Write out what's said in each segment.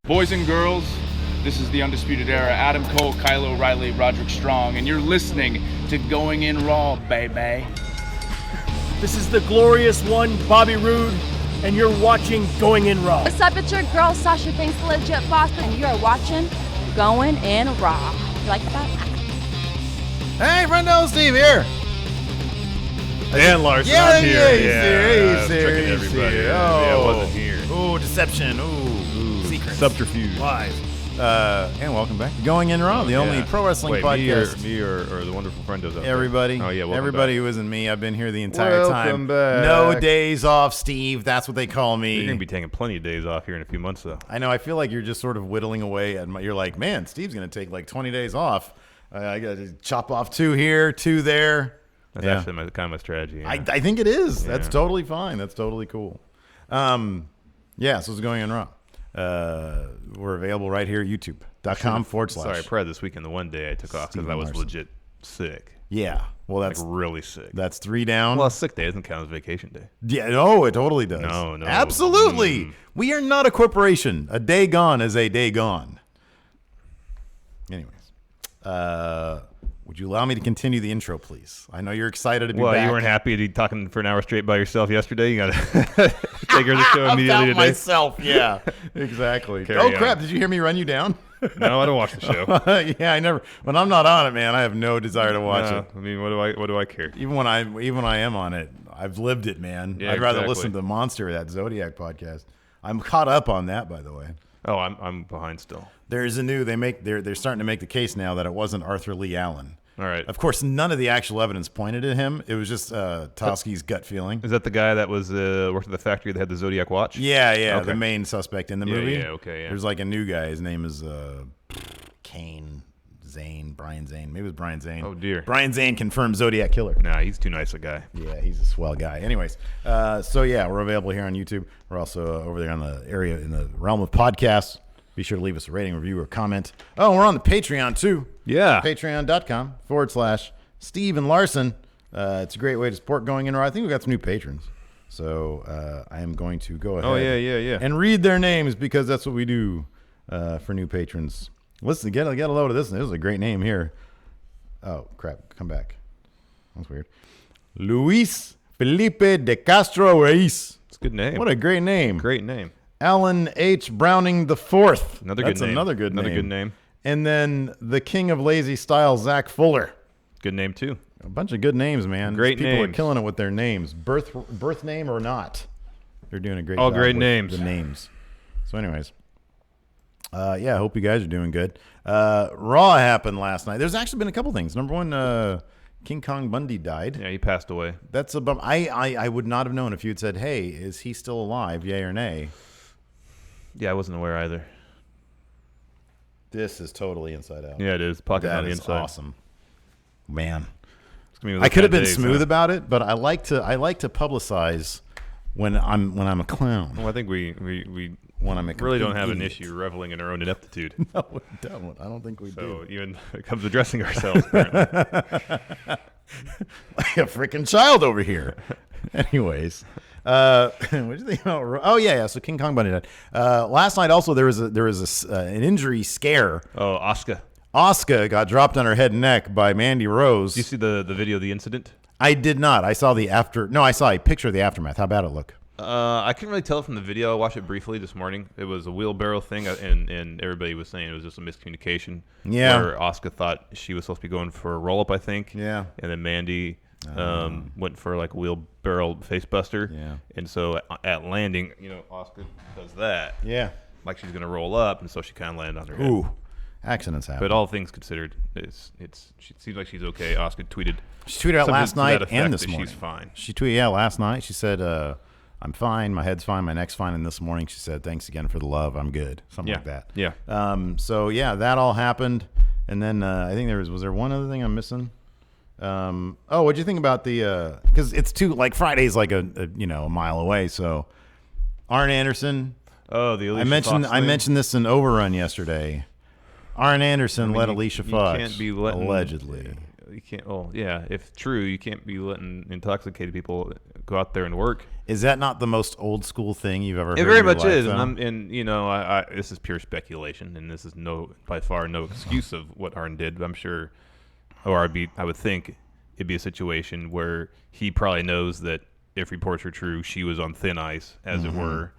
Boys and girls, this is the Undisputed Era. Adam Cole, Kyle O'Reilly, Roderick Strong, and you're listening to Going In Raw, baby. This is the glorious one, Bobby Roode, and you're watching Going In Raw. What's up, it's your girl, Sasha Banks, the legit boss, and you're watching Going In Raw. You like that? Hey, Ronda, Steve here. And Larson, Yeah, I'm here. he's here. Everybody. Here. Yeah, Oh. I wasn't here. Ooh, deception. Ooh, secrets. Subterfuge. Lies. And welcome back to Going In Raw, the only pro wrestling podcast. Me or the wonderful friend of Everybody. Oh, yeah, welcome everybody back. who isn't me. I've been here the entire time. Welcome back. No days off, Steve. That's what they call me. You're going to be taking plenty of days off here in a few months, though. I know. I feel like you're just sort of whittling away. You're like, man, Steve's going to take like 20 days off. I got to chop off 2 here, 2 there. That's actually kind of my strategy. Yeah. I think it is. Yeah. That's totally fine. That's totally cool. So it's Going In Raw. We're available right here at youtube.com/. Sorry, I probably this weekend, the one day I took off because I was legit sick. Yeah. Well, that's like really sick. That's 3 down. Well, a sick day doesn't count as vacation day. Yeah, no, it totally does. No. Absolutely. We are not a corporation. A day gone is a day gone. Anyways, would you allow me to continue the intro, please? I know you're excited to be back. Well, you weren't happy to be talking for an hour straight by yourself yesterday. You got to take her to the show immediately today. Myself, yeah, exactly. Crap! Did you hear me run you down? No, I don't watch the show. Yeah, I never. When I'm not on it, man, I have no desire to watch it. I mean, what do I care? Even when I am on it, I've lived it, man. Yeah, I'd rather exactly. listen to the Monster, that Zodiac podcast. I'm caught up on that, by the way. Oh, I'm behind still. There's a new. They're starting to make the case now that it wasn't Arthur Lee Allen. All right. Of course, none of the actual evidence pointed at him. It was just Toski's gut feeling. Is that the guy that was worked at the factory that had the Zodiac watch? Yeah, Okay. the main suspect in the movie. Yeah, okay, yeah. There's like a new guy. His name is Brian Zane. Maybe it was Brian Zane. Oh, dear. Brian Zane confirmed Zodiac Killer. Nah, he's too nice a guy. Yeah, he's a swell guy. Anyways, we're available here on YouTube. We're also over there on the area in the realm of podcasts. Be sure to leave us a rating, review, or comment. Oh, and we're on the Patreon, too. Yeah. Patreon.com/Steve and Larson. It's a great way to support Going In Raw. I think we've got some new patrons. So I am going to go ahead and read their names because that's what we do for new patrons. Listen, get a load of this. This is a great name here. Oh, crap. Come back. That's weird. Luis Felipe de Castro Reyes. It's a good name. What a great name. Great name. Alan H. Browning the Fourth. Another good name. Another good name. And then the King of Lazy Style, Zach Fuller. Good name, too. A bunch of good names, man. Great People names. are killing it with their names. Birth name or not. They're doing a great job. All great with names. The names. So anyways. I hope you guys are doing good. Raw happened last night. There's actually been a couple things. Number one, King Kong Bundy died. Yeah, he passed away. That's a bum. I would not have known if you had said, hey, is he still alive, yay or nay? Yeah, I wasn't aware either. This is totally inside out. Yeah, it is. Pocket on the inside. That's awesome. Man. I I could have been smooth about it, but I like to publicize when I'm a clown. Well, I think we when I'm a really don't have idiot. an issue reveling in our own ineptitude. No, we don't. I don't think we do. So even when it comes to dressing ourselves, apparently. Like a freaking child over here. Anyways, what do you think about? Oh yeah. So King Kong Bundy died last night. Also, there was an injury scare. Oh, Asuka. Asuka got dropped on her head and neck by Mandy Rose. Did you see the video of the incident? I did not. I saw I saw a picture of the aftermath. How bad it look? I couldn't really tell from the video. I watched it briefly this morning. It was a wheelbarrow thing, and everybody was saying it was just a miscommunication. Yeah. Where Asuka thought she was supposed to be going for a roll-up, I think. Yeah. And then Mandy went for like a wheelbarrow facebuster. Yeah. And so at landing, Asuka does that. Yeah. Like she's going to roll up, and so she kind of landed on her head. Ooh. Accidents happen. But all things considered, she seems like she's okay. Asuka tweeted. She tweeted out last night and this that morning. She's fine. She tweeted last night. She said, "I'm fine. My head's fine. My neck's fine." And this morning she said, "Thanks again for the love. I'm good." Something like that. Yeah. That all happened, and then I think was there one other thing I'm missing? What'd you think about the? Because it's Friday's like a mile away. So Arn Anderson. Oh, the Alicia I mentioned this in Overrun yesterday. Arn Anderson let Alicia Fox can't be letting, allegedly. You can't. Oh, yeah. If true, you can't be letting intoxicated people go out there and work. Is that not the most old school thing you've ever heard? It very much life, is, though? and this is pure speculation, and this is by far no excuse of what Arn did. But I'm sure, or I would think it'd be a situation where he probably knows that if reports are true, she was on thin ice, as it were,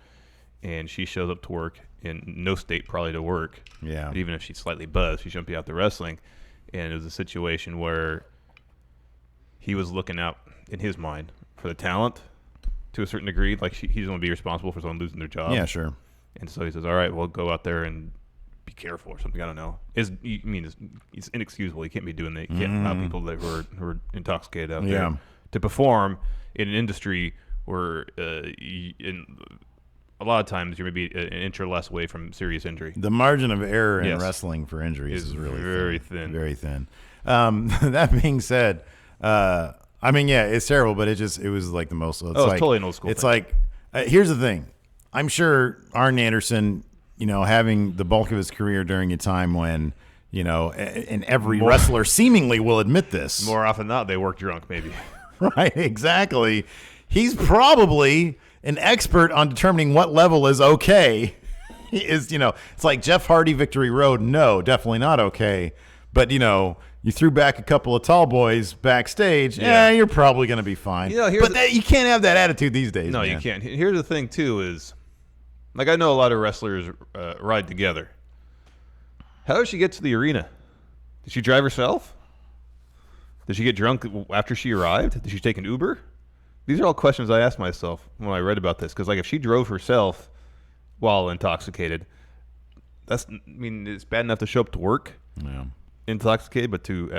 and she shows up to work in no state probably to work. Yeah. But even if she's slightly buzzed, she shouldn't be out there wrestling. And it was a situation where he was looking out in his mind for the talent to a certain degree. Like he's going to be responsible for someone losing their job. Yeah, sure. And so he says, "All right, well, go out there and be careful," or something. I don't know. It's inexcusable. You can't be doing that. You can't allow people that who are intoxicated out there to perform in an industry where a lot of times you're maybe an inch or less away from serious injury. The margin of error in wrestling for injuries is really very thin. Very thin. That being said, it's terrible, but it was like the most. It's totally an old school It's thing. like, here's the thing. I'm sure Arn Anderson, having the bulk of his career during a time when, and every wrestler seemingly will admit this. More often than not, they work drunk, maybe. Right, exactly. He's probably an expert on determining what level is okay. It's like Jeff Hardy, Victory Road. No, definitely not okay. But, you threw back a couple of tall boys backstage. Yeah, you're probably going to be fine. But you can't have that attitude these days. No, man. you can't. Here's the thing, too, is like I know a lot of wrestlers ride together. How did she get to the arena? Did she drive herself? Did she get drunk after she arrived? Did she take an Uber? These are all questions I asked myself when I read about this. Because, if she drove herself while intoxicated, it's bad enough to show up to work intoxicated, but to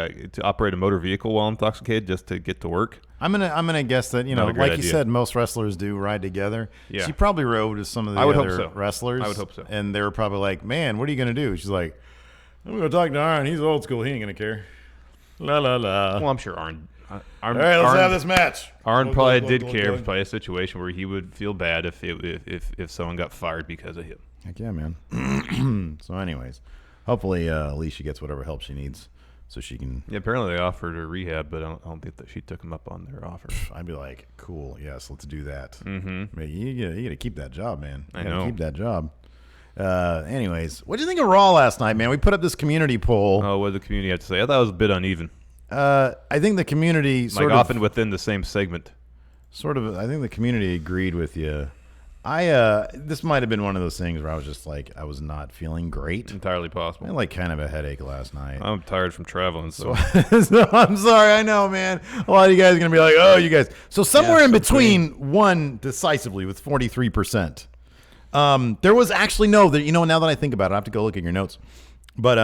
operate a motor vehicle while intoxicated just to get to work. I'm gonna guess that like you said, most wrestlers do ride together. Yeah. She probably rode with some of the other wrestlers. I would hope so. And they were probably like, "Man, what are you gonna do?" She's like, "I'm gonna talk to Arn. He's old school. He ain't gonna care." La la la. Well, I'm sure Arn. All right, let's have this match. Arn probably did care. It was probably a situation where he would feel bad if someone got fired because of him. Heck yeah, man. So, anyways, hopefully Alicia gets whatever help she needs so she can. Yeah, apparently they offered her rehab, but I don't think that she took him up on their offer. I'd be like, cool, yes, let's do that. Mm-hmm. You got to keep that job, man. I know. Keep that job. Anyways, what do you think of Raw last night, man? We put up this community poll. Oh, what did the community have to say? I thought it was a bit uneven. I think the community often within the same segment. I think the community agreed with you. This might have been one of those things where I was just like, I was not feeling great. Entirely possible. I had kind of a headache last night. I'm tired from traveling, so I'm sorry. I know, man. A lot of you guys are gonna be like, oh, you guys. So somewhere in between won decisively with 43%. There was actually now that I think about it, I have to go look at your notes. But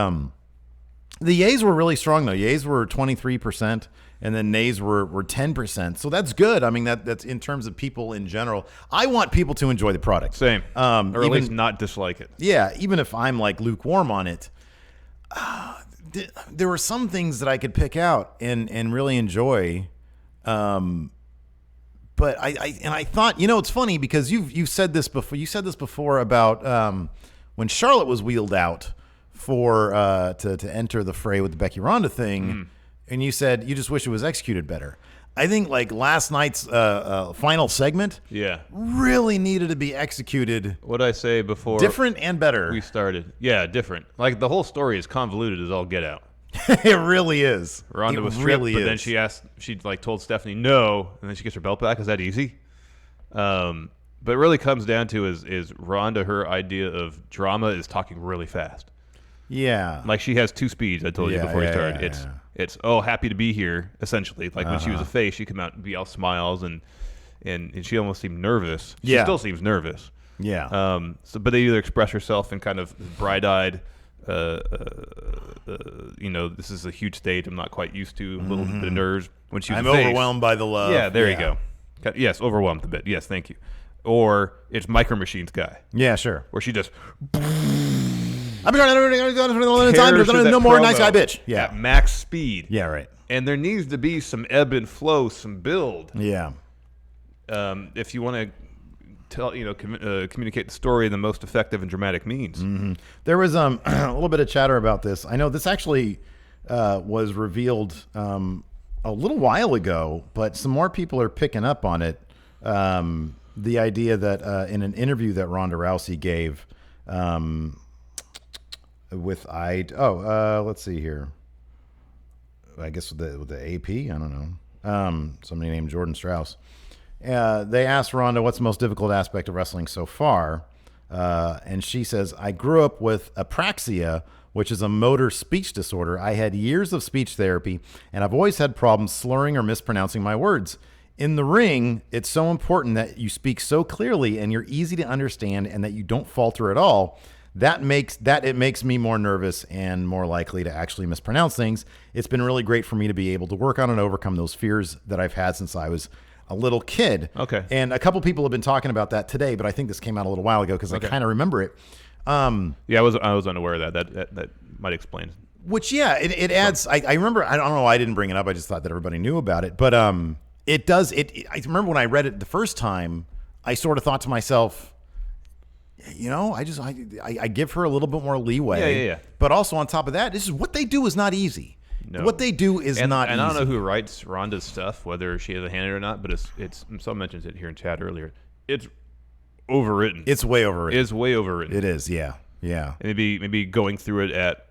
the yays were really strong though. Yays were 23%. And then nays were 10%. So that's good. I mean, that's in terms of people in general. I want people to enjoy the product. Same. Or at least not dislike it. Yeah, even if I'm like lukewarm on it. There were some things that I could pick out and really enjoy. But I thought, it's funny because you've said this before. You said this before about when Charlotte was wheeled out for to enter the fray with the Becky Ronda thing. Mm. And you said you just wish it was executed better. I think like last night's final segment really needed to be executed. What did I say before? Different and better. We started. Yeah, different. Like the whole story is convoluted as all get out. It really is. Ronda was stripped, but then she told Stephanie no, and then she gets her belt back. Is that easy? But it really comes down to is Ronda, her idea of drama is talking really fast. Yeah. Like she has two speeds, I told you before we started. It's happy to be here, essentially. Like when she was a face, she'd come out and be all smiles and she almost seemed nervous. She still seems nervous. Yeah. But they either express herself in kind of bright-eyed, this is a huge state I'm not quite used to, a little bit of nerves. When she was overwhelmed by the love. Yeah, there you go. Yes, overwhelmed a bit. Yes, thank you. Or it's Micro Machines guy. Yeah, sure. Where she just... I've been trying to no more nice guy bitch. Yeah. At max speed. Yeah, right. And there needs to be some ebb and flow, some build. Yeah. If you want to tell, communicate the story in the most effective and dramatic means. Mm-hmm. There was a little bit of chatter about this. I know this actually was revealed a little while ago, but some more people are picking up on it. The idea that in an interview that Ronda Rousey gave let's see here. I guess with the AP, I don't know. Somebody named Jordan Strauss. They asked Ronda what's the most difficult aspect of wrestling so far, and she says, "I grew up with apraxia, which is a motor speech disorder. I had years of speech therapy, and I've always had problems slurring or mispronouncing my words. In the ring, it's so important that you speak so clearly and you're easy to understand and that you don't falter at all. It makes me more nervous and more likely to actually mispronounce things. It's been really great for me to be able to work on and overcome those fears that I've had since I was a little kid." Okay. And a couple people have been talking about that today, but I think this came out a little while ago because I kind of remember it. Yeah, I was unaware of that. That might explain. Which, yeah, it adds. I remember. I don't know why I didn't bring it up. I just thought that everybody knew about it. But it does. I remember when I read it the first time, I sort of thought to myself, I give her a little bit more leeway. Yeah. But also on top of that, this is what they do is not easy. No. What they do is not easy. And I don't know who writes Ronda's stuff, whether she has a hand in it or not, but it's someone mentions it here in chat earlier. It's overwritten. It's way overwritten. It's way overwritten. It is, yeah. And maybe going through it at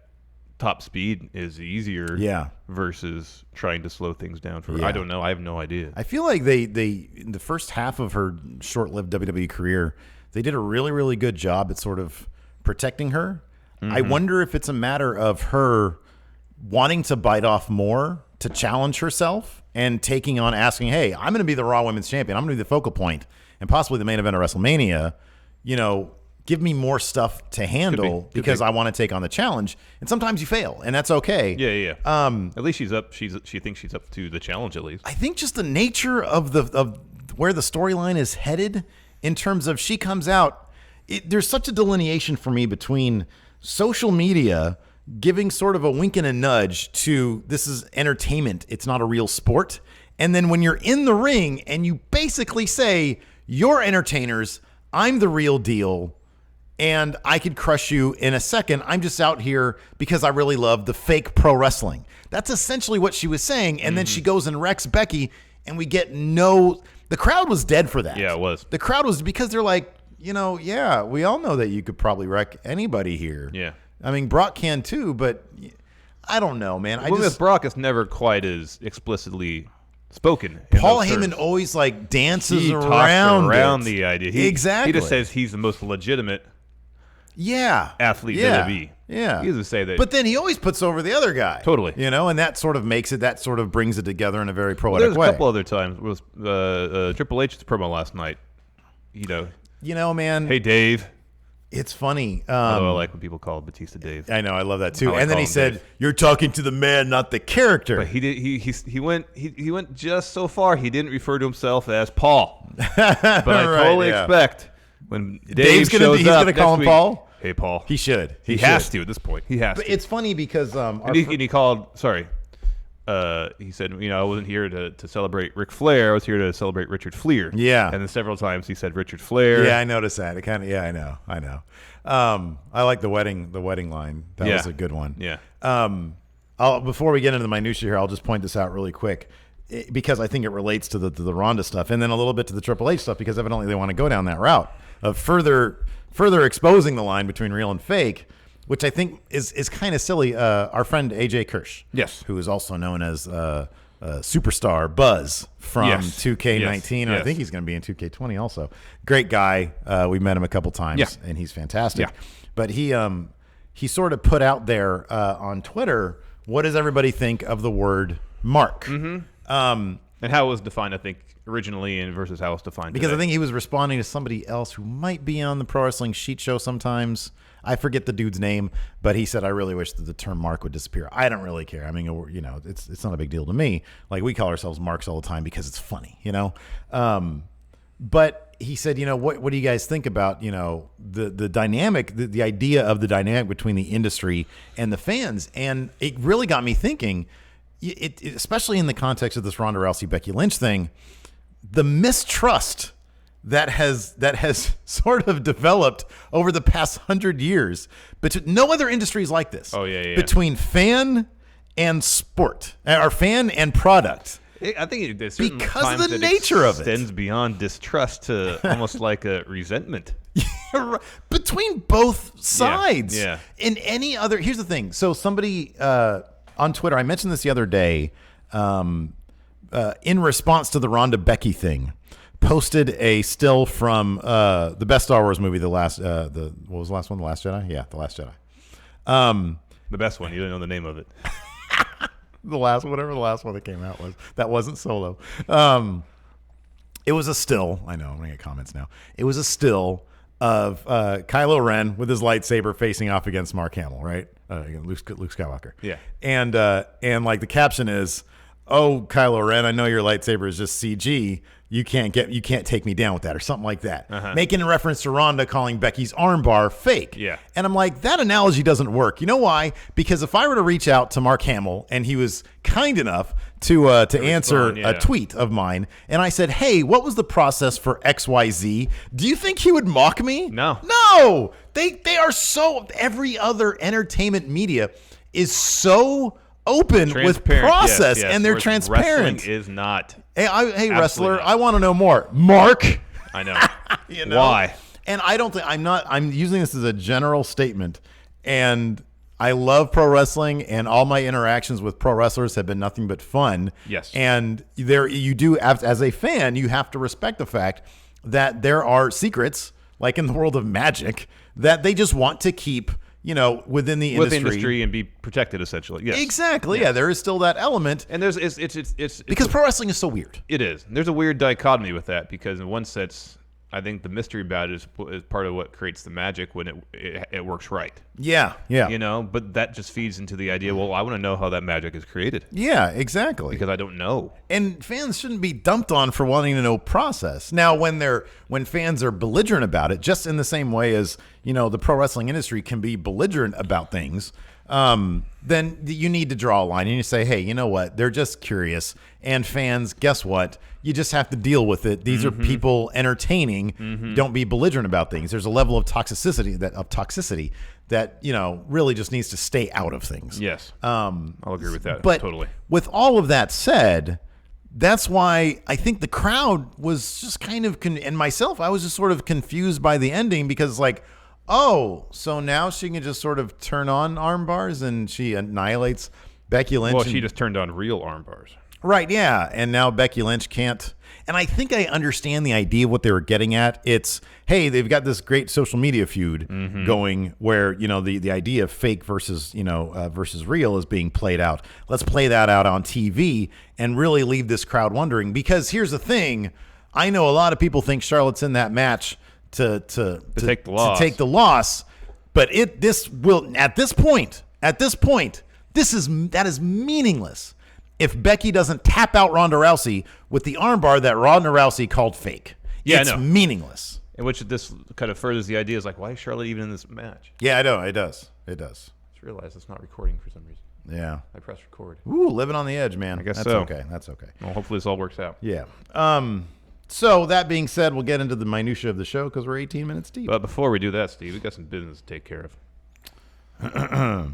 top speed is easier. Yeah. Versus trying to slow things down for. I don't know. I have no idea. I feel like they in the first half of her short-lived WWE career, they did a really, really good job at sort of protecting her. Mm-hmm. I wonder if it's a matter of her wanting to bite off more to challenge herself and asking, hey, I'm going to be the Raw Women's Champion. I'm going to be the focal point and possibly the main event of WrestleMania. Give me more stuff to handle because I want to take on the challenge. And sometimes you fail, and that's okay. Yeah. At least she's up. She thinks she's up to the challenge at least. I think just the nature of where the storyline is headed in terms of she comes out, there's such a delineation for me between social media giving sort of a wink and a nudge to this is entertainment, it's not a real sport. And then when you're in the ring and you basically say, you're entertainers, I'm the real deal, and I could crush you in a second. I'm just out here because I really love the fake pro wrestling. That's essentially what she was saying. And then she goes and wrecks Becky, and we get the crowd was dead for that. Yeah, it was. The crowd was, because they're like, we all know that you could probably wreck anybody here. Yeah. I mean, Brock can too, but I don't know, man. With Brock, it's never quite as explicitly spoken. Paul Heyman always dances around the idea. Exactly. He just says he's the most legitimate athlete in WWE. Yeah. He doesn't say that. But then he always puts over the other guy. Totally. And that sort of brings it together in a very poetic way. There's a couple other times. It was Triple H's promo last night. Man. Hey, Dave. It's funny. I like when people call Batista Dave. I know, I love that too. And then he said, Dave. "You're talking to the man, not the character." But he did. He went just so far. He didn't refer to himself as Paul. But I totally expect when Dave shows up, he's gonna call him Paul. Hey, Paul. He should. He has to at this point. He has to. But it's funny because he called. Sorry. He said, I wasn't here to celebrate Ric Flair. I was here to celebrate Richard Fliehr. Yeah. And then several times he said Richard Flair. Yeah, I noticed that. It kind of. Yeah, I know. I like the wedding line. That was a good one. Yeah. Before we get into the minutia here, I'll just point this out really quick because I think it relates to the Ronda stuff and then a little bit to the Triple H stuff because evidently they want to go down that route of further exposing the line between real and fake. Which I think is kind of silly. Our friend AJ Kirsch, yes, who is also known as Superstar Buzz from 2K19, and I think he's going to be in 2K20 also. Great guy. We met him a couple times, and he's fantastic. Yeah. But he sort of put out there on Twitter, what does everybody think of the word mark? Mm-hmm. And how it was defined, I think, originally and versus how it's defined because today. I think he was responding to somebody else who might be on the Pro Wrestling Sheet Show sometimes. I forget the dude's name, but he said, I really wish that the term mark would disappear. I don't really care. I mean, it's not a big deal to me. Like, we call ourselves marks all the time because it's funny, But he said, what do you guys think about, the dynamic, the idea of the dynamic between the industry and the fans? And it really got me thinking, especially in the context of this Ronda Rousey, Becky Lynch thing, the mistrust that has sort of developed over the past 100 years. But no other industry is like this. Oh, yeah. Between fan and sport, or fan and product. I think because of the nature of it extends beyond distrust to almost like a resentment between both sides. Yeah. In any other, here's the thing. So somebody on Twitter, I mentioned this the other day, in response to the Ronda Becky thing, posted a still from the best Star Wars movie, what was the last one? The Last Jedi? Yeah, The Last Jedi. The best one. You didn't know the name of it. Whatever the last one that came out was. That wasn't Solo. It was a still. I know, I'm going to get comments now. It was a still of Kylo Ren with his lightsaber facing off against Mark Hamill, right? Luke Skywalker. Yeah. And like the caption is, "Oh, Kylo Ren, I know your lightsaber is just CG. You can't take me down with that," or something like that. Making a reference to Ronda calling Becky's armbar fake. Yeah. And I'm like, that analogy doesn't work. You know why? Because if I were to reach out to Mark Hamill and he was kind enough to answer a tweet of mine, and I said, "Hey, what was the process for XYZ?" Do you think he would mock me? No. No. They are so, every other entertainment media is so open with process, and they're transparent. Wrestling is not. Hey, wrestler, I want to know more. Mark. I know. You know? Why? And I don't think I'm using this as a general statement, and I love pro wrestling, and all my interactions with pro wrestlers have been nothing but fun. Yes. And you do, as a fan, you have to respect the fact that there are secrets, like in the world of magic, that they just want to keep, within the industry and be protected, essentially. Yes. Exactly. Yeah, there is still that element. And there's it's because pro wrestling is so weird. It is. There's a weird dichotomy with that, because in one sense, I think the mystery about it is part of what creates the magic when it works right. Yeah. But that just feeds into the idea, well, I want to know how that magic is created. Yeah, exactly. Because I don't know. And fans shouldn't be dumped on for wanting to know process. Now, when fans are belligerent about it, just in the same way as, the pro wrestling industry can be belligerent about things, then you need to draw a line and you say, hey, you know what? They're just curious. And fans, guess what? You just have to deal with it. These are people entertaining. Don't be belligerent about things. There's a level of toxicity that really just needs to stay out of things. Yes. I'll agree with that. But totally. With all of that said, that's why I think the crowd was just kind of, and myself, I was just sort of confused by the ending, because oh, so now she can just sort of turn on arm bars and she annihilates Becky Lynch. Well, she just turned on real arm bars. Right, yeah. And now Becky Lynch can't. And I think I understand the idea of what they were getting at. It's, hey, they've got this great social media feud going where, the idea of fake versus real is being played out. Let's play that out on TV and really leave this crowd wondering. Because here's the thing. I know a lot of people think Charlotte's in that match to take the loss, but at this point, that is meaningless if Becky doesn't tap out Ronda Rousey with the armbar that Ronda Rousey called fake. Yeah, it's meaningless. In which this kind of furthers the idea, is like, why is Charlotte even in this match? Yeah, I know, it does. Just realized it's not recording for some reason. Yeah, I pressed record. Ooh, living on the edge, man. I guess that's so. Okay. That's okay. Well, hopefully this all works out. Yeah. So that being said, we'll get into the minutia of the show because we're 18 minutes deep. But before we do that, Steve, we got some business to take care of.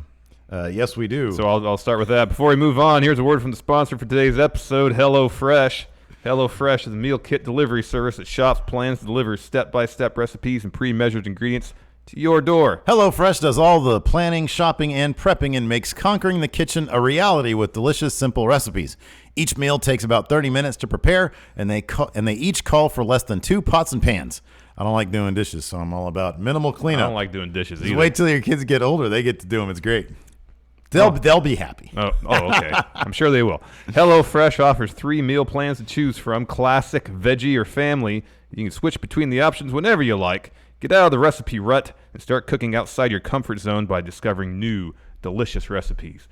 Yes, we do. So I'll start with that. Before we move on, here's a word from the sponsor for today's episode, HelloFresh. HelloFresh is a meal kit delivery service that shops, plans, and delivers step-by-step recipes and pre-measured ingredients to your door. HelloFresh does all the planning, shopping, and prepping and makes conquering the kitchen a reality with delicious, simple recipes. Each meal takes about 30 minutes to prepare, and they each call for less than 2 pots and pans. I don't like doing dishes, so I'm all about minimal cleanup. I don't like doing dishes either. Just wait till your kids get older. They get to do them. It's great. They'll be happy. Oh, okay. I'm sure they will. HelloFresh offers 3 meal plans to choose from: classic, veggie, or family. You can switch between the options whenever you like. Get out of the recipe rut and start cooking outside your comfort zone by discovering new, delicious recipes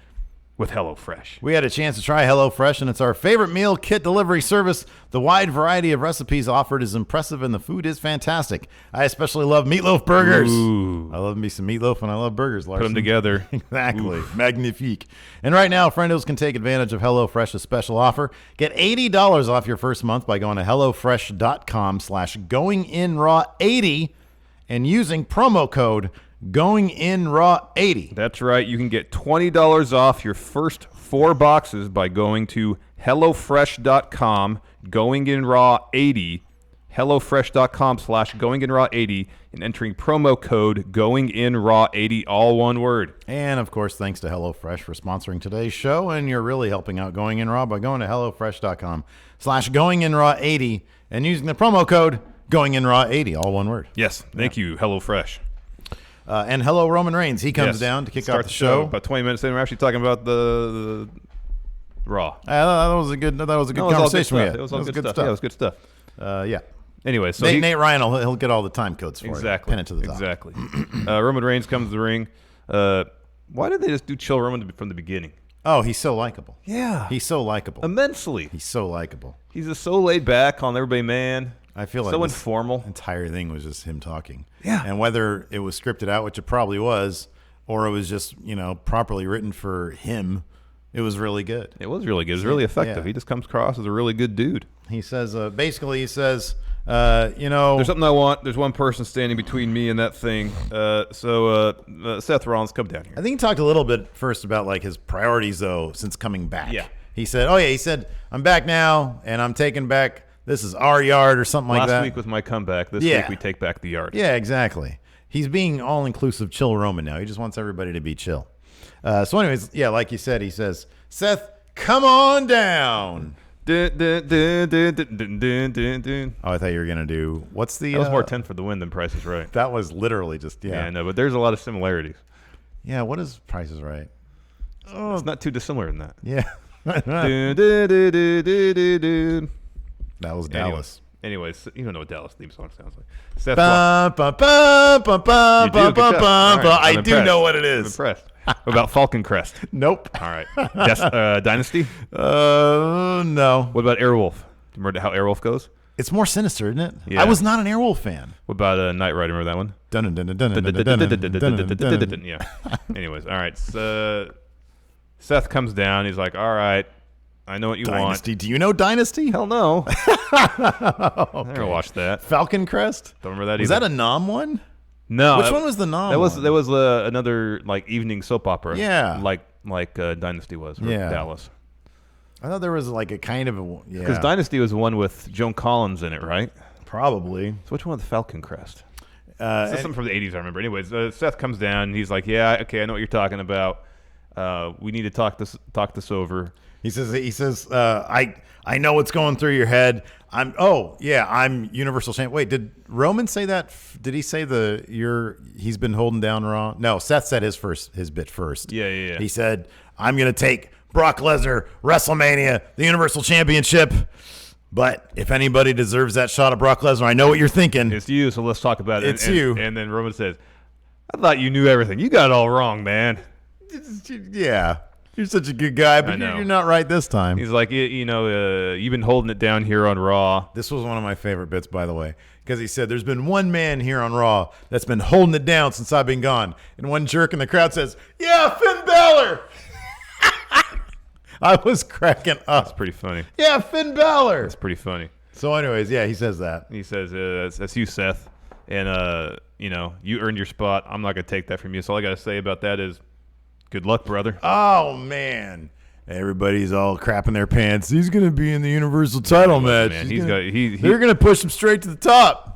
with HelloFresh. We had a chance to try HelloFresh, and it's our favorite meal kit delivery service. The wide variety of recipes offered is impressive, and the food is fantastic. I especially love meatloaf burgers. Ooh. I love me some meatloaf, and I love burgers, Larson. Put them together. Exactly. Oof. Magnifique. And right now, friendos can take advantage of HelloFresh's special offer. Get $80 off your first month by going to HelloFresh.com/GoingInRaw80 and using promo code GoingInRaw80. That's right. You can get $20 off your first 4 boxes by going to HelloFresh.com, going in raw 80, HelloFresh.com/goinginraw80, and entering promo code goinginraw80, all one word. And, of course, thanks to HelloFresh for sponsoring today's show, and you're really helping out Going In Raw by going to HelloFresh.com/goinginraw80 and using the promo code goinginraw80, all one word. Yes, thank you, HelloFresh. And hello, Roman Reigns. He comes down to kick off the show. About 20 minutes in, we're actually talking about the Raw. That was a good conversation we had. It was all good stuff. Yeah, it was good stuff. Yeah. Anyway, so Nate Ryan he'll get all the time codes for it. Pin it to the top. Exactly. Roman Reigns comes to the ring. Why did they just do chill Roman from the beginning? Oh, he's so likable. Yeah. He's so likable. Immensely. He's so likable. He's just so laid back, calling everybody man. I feel like so informal. Entire thing was just him talking. Yeah. And whether it was scripted out, which it probably was, or it was just, properly written for him, it was really good. It was really good. It was really effective. Yeah. He just comes across as a really good dude. He says, there's something I want. There's one person standing between me and that thing. So Seth Rollins, come down here. I think he talked a little bit first about like his priorities though, since coming back. Yeah. He said, I'm back now and I'm taking back, this is our yard or something like that. Last week was my comeback. This week we take back the yard. Yeah, exactly. He's being all-inclusive chill Roman now. He just wants everybody to be chill. So anyways, yeah, like you said, he says, Seth, come on down. Dun, dun, dun, dun, dun, dun, dun, dun. Oh, I thought you were going to do, what's the... That was more 10 for the win than Price is Right. That was literally just, Yeah, no, but there's a lot of similarities. Yeah, what is Price is Right? Oh, it's not too dissimilar than that. Yeah. Dun, dun, dun, dun, dun, dun, dun. That was Dallas. Anyways, you don't know what Dallas theme song sounds like. Seth I do know what it is. I'm impressed. What about Falcon Crest? Nope. All right. Dynasty? No. What about Airwolf? Do you remember how Airwolf goes? It's more sinister, isn't it? Yeah. I was not an Airwolf fan. What about Knight Rider? Remember that one? Yeah. Anyways, all right. So Seth comes down. He's like, all right, I know what you Dynasty. want. Do you know Dynasty? Hell no. I never watched that. Falcon Crest? Don't remember that either. Was that a Nom one? No. Which one was the Nom one? That was another like evening soap opera. Yeah. Like Dynasty was. Or Dallas. I thought there was like a kind of a... Yeah. Because Dynasty was the one with Joan Collins in it, right? Probably. So which one was the Falcon Crest? Something from the 80s, I remember. Anyways, Seth comes down, and he's like, yeah, okay, I know what you're talking about. We need to talk this over. He says, I know what's going through your head. I'm Universal Champion. Wait, did Roman say that? Did he say he's been holding down Raw? No, Seth said his bit first. Yeah. He said, I'm going to take Brock Lesnar, WrestleMania, the Universal Championship. But if anybody deserves that shot of Brock Lesnar, I know what you're thinking. It's you, so let's talk about it. It's you. And then Roman says, I thought you knew everything. You got it all wrong, man. Yeah. You're such a good guy, but you're not right this time. He's like, you've been holding it down here on Raw. This was one of my favorite bits, by the way, because he said, there's been one man here on Raw that's been holding it down since I've been gone. And one jerk in the crowd says, yeah, Finn Balor. I was cracking up. That's pretty funny. Yeah, Finn Balor. That's pretty funny. So anyways, yeah, he says that. He says, that's you, Seth. And, you earned your spot. I'm not going to take that from you. So all I got to say about that is good luck, brother. Oh, man. Everybody's all crapping their pants. He's going to be in the Universal title match. Man, they're going to push him straight to the top.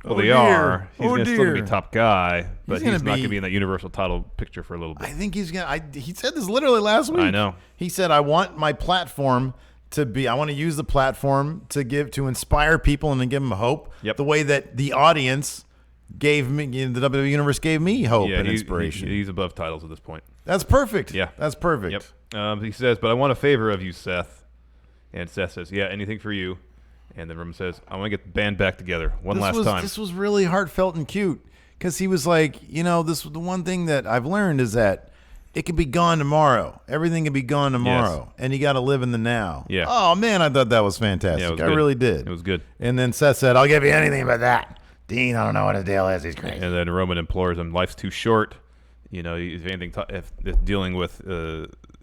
Well, they are. He's going to still be top guy, but he's not going to be in that Universal title picture for a little bit. I think he's going to. He said this literally last week. I know. He said, I want my platform to be, I want to use the platform to inspire people and to give them hope. Yep. The way that the audience gave me, the WWE Universe gave me hope and inspiration. He's above titles at this point. That's perfect. Yeah. That's perfect. Yep. He says, but I want a favor of you, Seth. And Seth says, yeah, anything for you. And then Roman says, I want to get the band back together last time. This was really heartfelt and cute because he was like, the one thing that I've learned is that it can be gone tomorrow. Everything can be gone tomorrow. Yes. And you got to live in the now. Yeah. Oh, man, I thought that was fantastic. Yeah, it was I good. really did. It was good. And then Seth said, I'll give you anything but that. Dean, I don't know what his deal is. He's crazy. And then Roman implores him, life's too short. If anything, if dealing with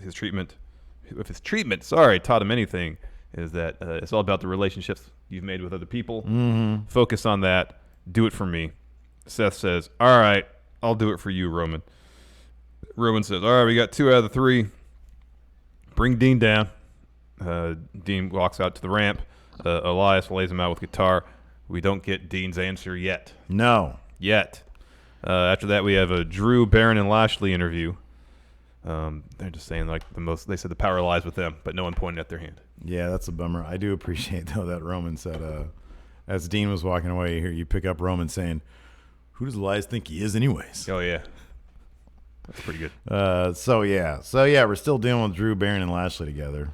his treatment, taught him anything, is that it's all about the relationships you've made with other people. Mm-hmm. Focus on that. Do it for me. Seth says, all right, I'll do it for you, Roman. Roman says, all right, we got 2 out of the 3. bring Dean down. Dean walks out to the ramp. Elias lays him out with guitar. We don't get Dean's answer yet. No. Yet. After that, we have a Drew, Baron, and Lashley interview. They're just saying they said the power lies with them, but no one pointed at their hand. Yeah, that's a bummer. I do appreciate, though, that Roman said, as Dean was walking away, you pick up Roman saying, who does Elias think he is anyways? Oh, yeah. That's pretty good. So, we're still dealing with Drew, Baron, and Lashley together.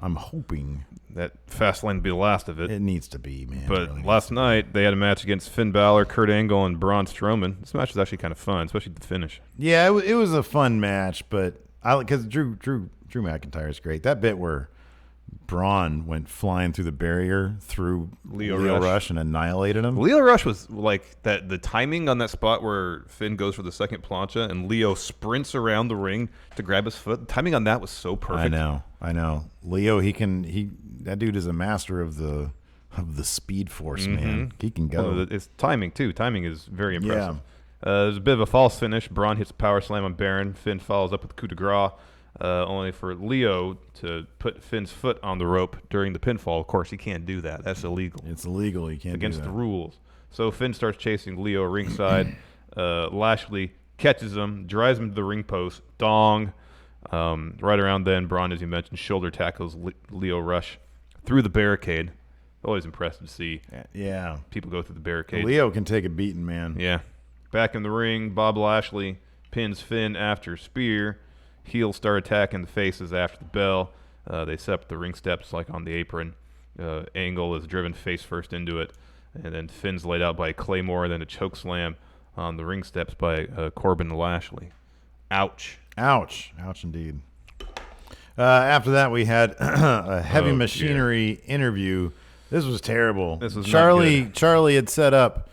I'm hoping that Fastlane be the last of it. It needs to be, man. But really last night, they had a match against Finn Balor, Kurt Angle, and Braun Strowman. This match was actually kind of fun, especially the finish. Yeah, it was a fun match, but because Drew McIntyre is great. That bit where Braun went flying through the barrier through Leo Rush and annihilated him. Leo Rush was like that. The timing on that spot where Finn goes for the second plancha and Leo sprints around the ring to grab his foot. The timing on that was so perfect. I know. Leo, that dude is a master of the Speed Force, man. He can go. Well, it's timing too. Timing is very impressive. There's a bit of a false finish. Braun hits a power slam on Baron. Finn follows up with a coup de grace. Only for Leo to put Finn's foot on the rope during the pinfall. Of course, he can't do that. That's illegal. It's illegal. He can't against do that. the rules. So Finn starts chasing Leo ringside. Lashley catches him, drives him to the ring post. Dong. Right around then, Braun, as you mentioned, shoulder tackles Leo Rush through the barricade. Always impressive to see. Yeah. People go through the barricade. Leo can take a beating, man. Yeah. Back in the ring, Bob Lashley pins Finn after spear. Heels start attacking the faces after the bell. They set up the ring steps like on the apron. Angle is driven face first into it. And then Finn's laid out by a Claymore, then a choke slam on the ring steps by Corbin and Lashley. Ouch. Ouch indeed. After that, we had a heavy machinery interview. This was terrible. This was Charlie had set up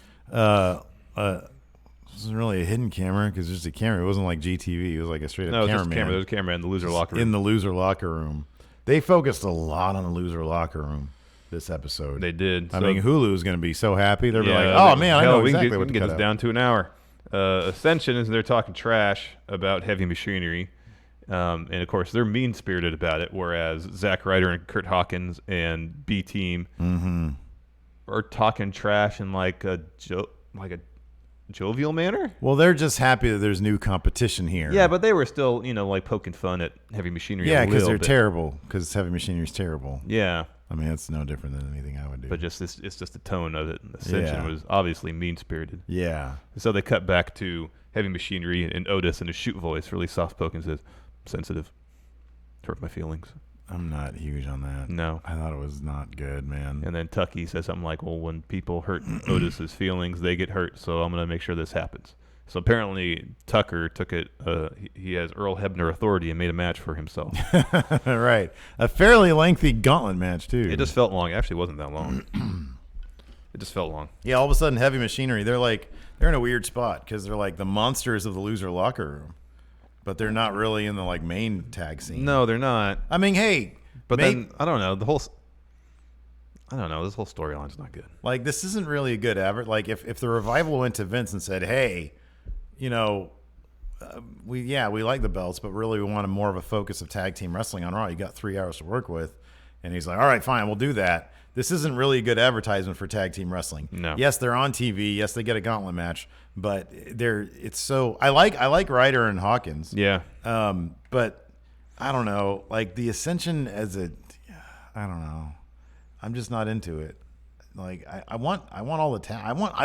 this wasn't really a hidden camera because it's just a camera. It wasn't like GTV. It was like a straight up cameraman. No, it was just a camera. There was a camera in the loser locker room. In the loser locker room. They focused a lot on the loser locker room this episode. They did. I mean, Hulu is going to be so happy. They're like, oh, man, I know exactly what to get cut this out. down to an hour. Ascension is they're talking trash about heavy machinery. And, of course, they're mean-spirited about it, whereas Zack Ryder and Kurt Hawkins and B-Team are talking trash in like a jovial manner. Well, they're just happy that there's new competition here. Yeah, but they were still, like poking fun at heavy machinery. Yeah, because they're terrible. Because heavy machinery is terrible. Yeah. I mean, it's no different than anything I would do. But it's just the tone of it. Ascension was obviously mean-spirited. Yeah. So they cut back to heavy machinery and Otis in a shoot voice, really soft-spoken, says, sensitive. Hurt my feelings. I'm not huge on that. No. I thought it was not good, man. And then Tucky says something like, well, when people hurt Otis's feelings, they get hurt, so I'm going to make sure this happens. So apparently Tucker took it, he has Earl Hebner authority and made a match for himself. Right. A fairly lengthy gauntlet match, too. It just felt long. Actually, it wasn't that long. It just felt long. Yeah, all of a sudden, heavy machinery, they're in a weird spot because they're like the monsters of the loser locker room. But they're not really in the main tag scene. No, they're not. I mean, hey, but then I don't know. This whole storyline's not good. Like, this isn't really a good advert. Like, if the Revival went to Vince and said, "Hey, we like the belts, but really we wanted more of a focus of tag team wrestling on Raw. You got 3 hours to work with," and he's like, "All right, fine, we'll do that." This isn't really a good advertisement for tag team wrestling. No. Yes, they're on TV. Yes, they get a gauntlet match, but it's so I like Ryder and Hawkins. Yeah. But I don't know, like the Ascension I don't know. I'm just not into it. Like I want all the tag. I want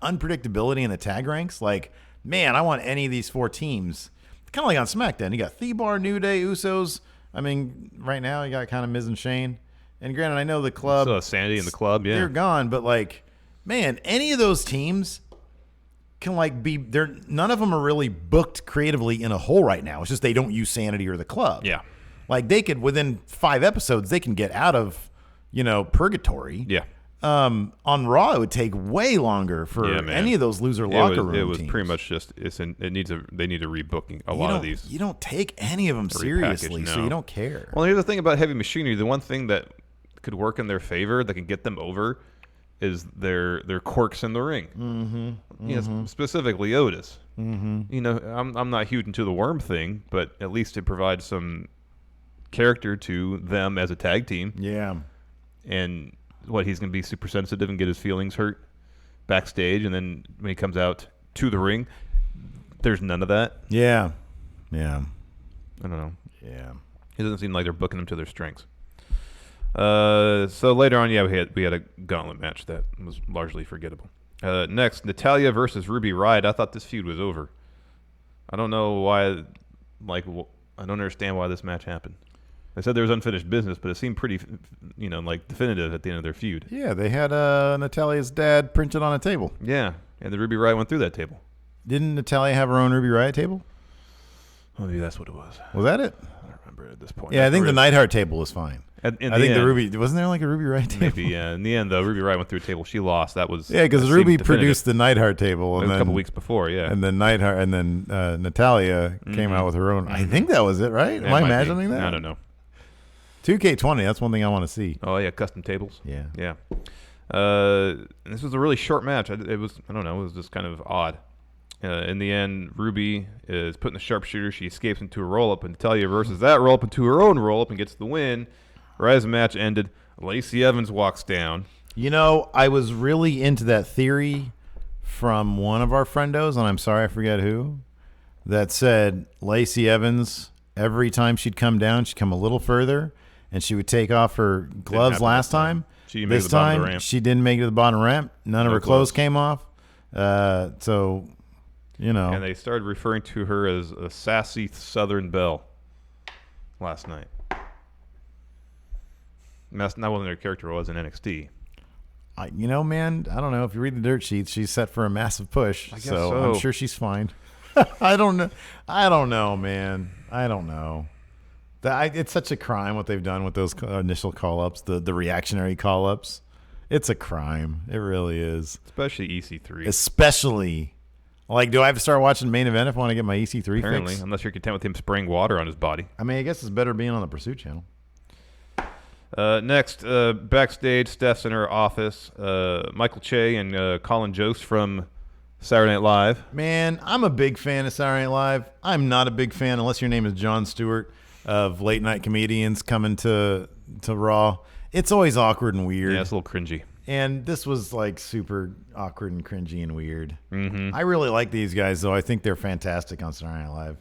unpredictability in the tag ranks. Like, man, I want any of these four teams. Kind of like on SmackDown. You got Thebar, New Day, Usos. I mean, right now you got kind of Miz and Shane. And granted, I know the club. So Sandy and the club, yeah, they're gone. But like, man, any of those teams can be. None of them are really booked creatively in a hole right now. It's just they don't use Sanity or the club. Yeah, like they could within 5 episodes they can get out of purgatory. Yeah. On Raw, it would take way longer for any of those loser locker room teams. It was pretty much just they need to rebooking a lot of these. You don't take any of them seriously, no. So you don't care. Well, here's the thing about heavy machinery. The one thing that could work in their favor, that can get them over, is their quirks in the ring. Mm-hmm. Specifically Otis. Mm-hmm. I'm not huge into the worm thing, but at least it provides some character to them as a tag team. Yeah. And he's going to be super sensitive and get his feelings hurt backstage, and then when he comes out to the ring, there's none of that. Yeah. Yeah. I don't know. Yeah. It doesn't seem like they're booking him to their strengths. So later on, we had a gauntlet match that was largely forgettable. Next, Natalya versus Ruby Riott. I thought this feud was over. I don't know why. I don't understand why this match happened. They said there was unfinished business, but it seemed pretty, definitive at the end of their feud. Yeah, they had Natalya's dad printed on a table. Yeah, and the Ruby Riott went through that table. Didn't Natalya have her own Ruby Riott table? Oh, maybe that's what it was. Was that it? I don't remember at this point. Yeah, I think the Neidhart table was fine. I think the Ruby, wasn't there like a Ruby Riott table? Maybe, yeah. In the end, though, Ruby Riott went through a table. She lost. That was because Ruby produced the Neidhart table, and a couple weeks before, yeah. And then Natalya came out with her own. I think that was it, right? Am I imagining that? I don't know. 2K20. That's one thing I want to see. Oh yeah, custom tables. Yeah. This was a really short match. It was just kind of odd. In the end, Ruby is put in the sharpshooter. She escapes into a roll-up, and Natalya versus that roll-up into her own roll-up and gets the win. Right as the match ended, Lacey Evans walks down. I was really into that theory from one of our friendos, and I'm sorry I forget who, that said Lacey Evans, every time she'd come down, she'd come a little further, and she would take off her gloves last time. This time, she didn't make it to the bottom ramp. None of her clothes came off. And they started referring to her as a sassy Southern Belle last night. That wasn't her character. It was in NXT. Man, I don't know. If you read the dirt sheets, she's set for a massive push. I guess so. I'm sure she's fine. I don't know, man. I don't know. It's such a crime what they've done with those initial call-ups, the reactionary call-ups. It's a crime. It really is. Especially EC3. Especially. Do I have to start watching Main Event if I want to get my EC3 Apparently, fix? unless you're content with him spraying water on his body. I mean, I guess it's better being on the Pursuit channel. Next, backstage, Steph's in her office. Michael Che and Colin Jost from Saturday Night Live. Man, I'm a big fan of Saturday Night Live. I'm not a big fan, unless your name is Jon Stewart, of late night comedians coming to Raw. It's always awkward and weird. Yeah, it's a little cringy. And this was super awkward and cringy and weird. Mm-hmm. I really like these guys, though. I think they're fantastic on Saturday Night Live.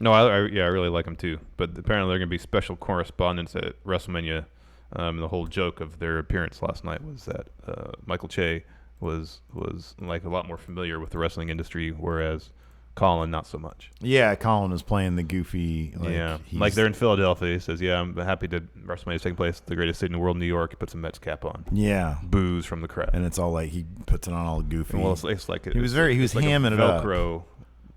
No, I really like them too. But apparently they're going to be special correspondents at WrestleMania. The whole joke of their appearance last night was that Michael Che was a lot more familiar with the wrestling industry, whereas Colin not so much. Yeah, Colin was playing the goofy. They're in Philadelphia. He says, "Yeah, I'm happy to WrestleMania's taking place, the greatest city in the world, New York." He puts a Mets cap on. Yeah, boos from the crowd, and it's all he puts it on all goofy. Well, it's like he was hamming it up. Velcro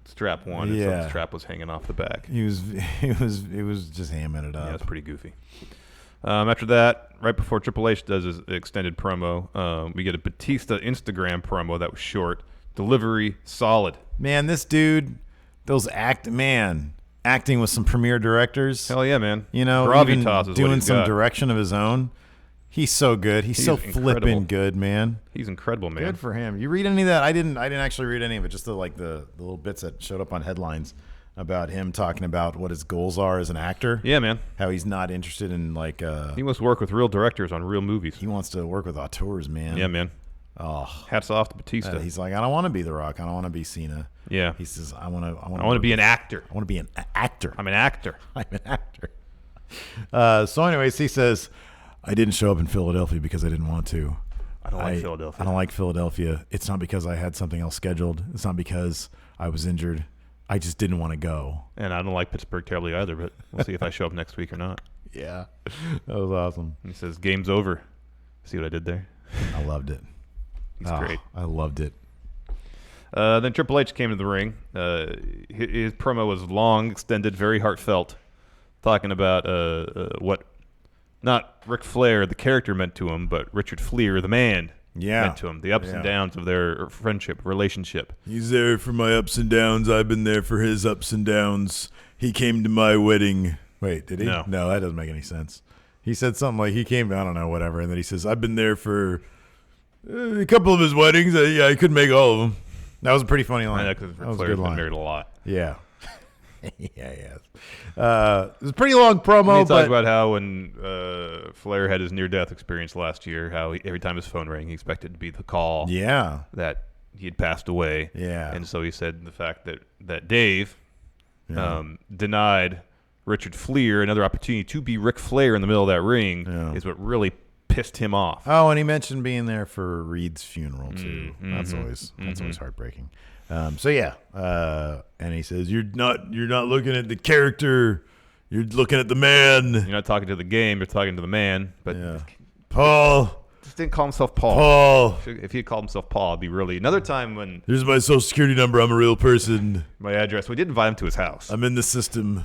strap one, and so the strap was hanging off the back. He was just hamming it up. Yeah, it's pretty goofy. After that, right before Triple H does his extended promo, we get a Batista Instagram promo that was short. Delivery solid. Man, this dude, acting with some premier directors. Hell yeah, man. Gravitas is doing some direction of his own. He's so good. He's so flipping good, man. He's incredible, man. Good for him. You read any of that? I didn't actually read any of it. Just the little bits that showed up on headlines about him talking about what his goals are as an actor. Yeah, man. How he's not interested in he wants to work with real directors on real movies. He wants to work with auteurs, man. Yeah, man. Oh, hats off to Batista. He's like, I don't want to be The Rock. I don't want to be Cena. Yeah. He says, I want to be an actor. I want to be an actor. I'm an actor. I'm an actor. So anyways, he says, I didn't show up in Philadelphia because I didn't want to. I don't like Philadelphia. I don't like Philadelphia. It's not because I had something else scheduled. It's not because I was injured. I just didn't want to go. And I don't like Pittsburgh terribly either, but we'll see if I show up next week or not. Yeah. That was awesome. He says, game's over. See what I did there? I loved it. He's great. I loved it. Then Triple H came to the ring. His promo was long, extended, very heartfelt, talking about what not Ric Flair, the character, meant to him, but Richard Fliehr, the man, meant to him. The ups and downs of their friendship, relationship. He's there for my ups and downs. I've been there for his ups and downs. He came to my wedding. Wait, did he? No, that doesn't make any sense. He said something like he came, I don't know, whatever, and then he says, I've been there for a couple of his weddings. I couldn't make all of them. That was a pretty funny line. Because Ric Flair's been married a lot. Yeah. Yes. It was a pretty long promo. He talked about how when Flair had his near-death experience last year, how every time his phone rang, he expected it to be the call. Yeah. That he had passed away. Yeah. And so he said the fact that Dave denied Richard Fleer another opportunity to be Ric Flair in the middle of that ring is what really pissed him off. Oh, and he mentioned being there for Reed's funeral too. That's always heartbreaking. And he says you're not looking at the character, you're looking at the man. You're not talking to the game, you're talking to the man. But Paul just didn't call himself Paul. If he had called himself Paul, it'd be really another time when here's my social security number. I'm a real person. My address. We did invite him to his house. I'm in the system.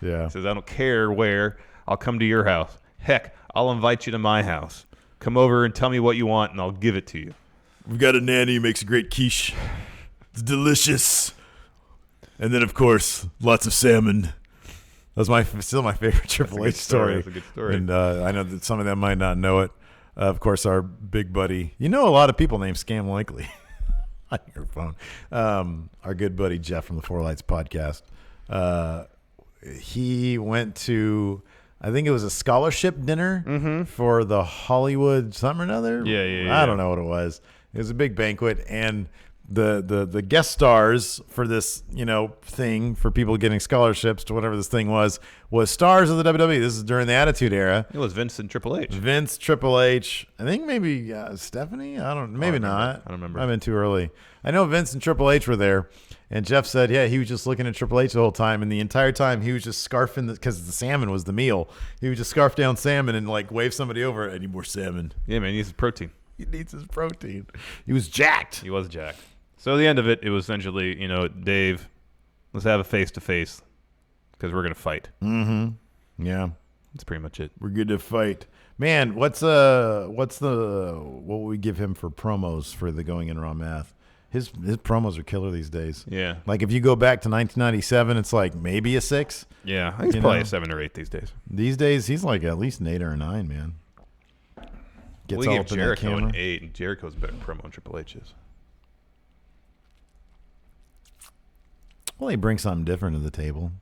Yeah. He says I don't care where. I'll come to your house. Heck, I'll invite you to my house. Come over and tell me what you want, and I'll give it to you. We've got a nanny who makes a great quiche. It's delicious. And then, of course, lots of salmon. That's still my favorite Triple H story. That's a good story. And I know that some of them might not know it. Of course, our big buddy. You know a lot of people named Scam Likely on your phone. Our good buddy Jeff from the Four Lights podcast. He went to, I think it was a scholarship dinner for the Hollywood something or another. Yeah. I don't know what it was. It was a big banquet, and the guest stars for this thing for people getting scholarships to whatever this thing was stars of the WWE. This is during the Attitude Era. It was Vince and Triple H. Vince, Triple H. I think maybe Stephanie. I don't. Maybe not. I don't remember. I've been too early. I know Vince and Triple H were there. And Jeff said, he was just looking at Triple H the whole time, and the entire time he was just scarfing because the salmon was the meal. He would just scarf down salmon and wave somebody over. I need more salmon. Yeah, man, he needs his protein. He needs his protein. He was jacked. He was jacked. So at the end of it, it was essentially, Dave, let's have a face-to-face because we're going to fight. Mm-hmm. Yeah. That's pretty much it. We're good to fight. Man, what will we give him for promos for the Going In Raw Math? His promos are killer these days. Yeah. Like if you go back to 1997, it's like maybe a 6. Yeah, I think he's probably a 7 or 8 these days. These days, he's like at least an 8 or a 9, man. Gets we all give up in Jericho that camera. an 8, and Jericho's better promo than Triple H's. Well, he brings something different to the table.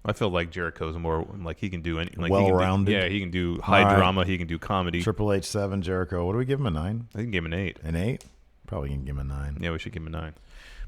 I feel like Jericho's more like he can do any well-rounded. Yeah, he can do high drama. He can do comedy. Triple H 7, Jericho. What do we give him, a 9? I can give him an 8. An 8? Probably can give him a 9. Yeah, we should give him a 9.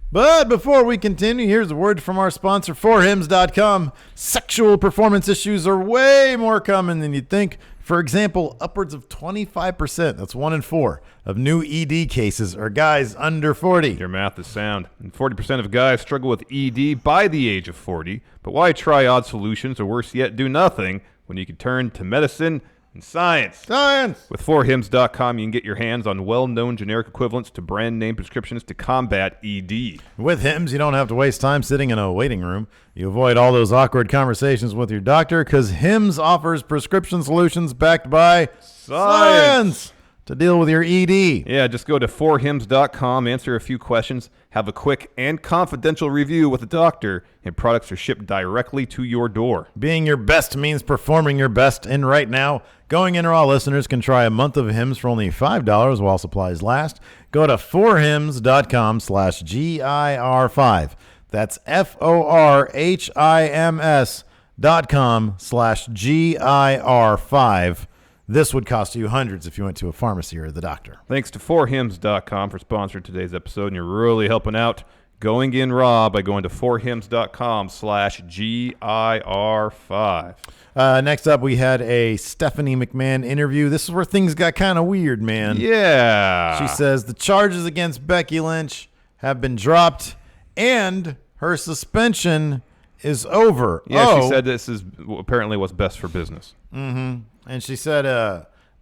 But before we continue, here's a word from our sponsor, forhims.com. Sexual performance issues are way more common than you'd think. For example, upwards of 25%, that's 1 in 4, of new ED cases are guys under 40. Your math is sound. And 40% of guys struggle with ED by the age of 40. But why try odd solutions, or worse yet, do nothing, when you can turn to medicine and science? Science! With forhims.com, you can get your hands on well-known generic equivalents to brand-name prescriptions to combat ED. With Hims, you don't have to waste time sitting in a waiting room. You avoid all those awkward conversations with your doctor because Hims offers prescription solutions backed by science to deal with your ED. Yeah, just go to forhims.com, answer a few questions, have a quick and confidential review with a doctor, and products are shipped directly to your door. Being your best means performing your best, and right now, Going In Raw listeners can try a month of Hims for only $5 while supplies last. Go to forhims.com/GIR5. That's forhims.com/GIR5. This would cost you hundreds if you went to a pharmacy or the doctor. Thanks to forhims.com for sponsoring today's episode, and you're really helping out Going In Raw by going to forhims.com/GIR5. Next up, we had a Stephanie McMahon interview. This is where things got kind of weird, man. Yeah. She says the charges against Becky Lynch have been dropped and her suspension is over. Yeah, she said this is apparently what's best for business. Mm-hmm. And she said,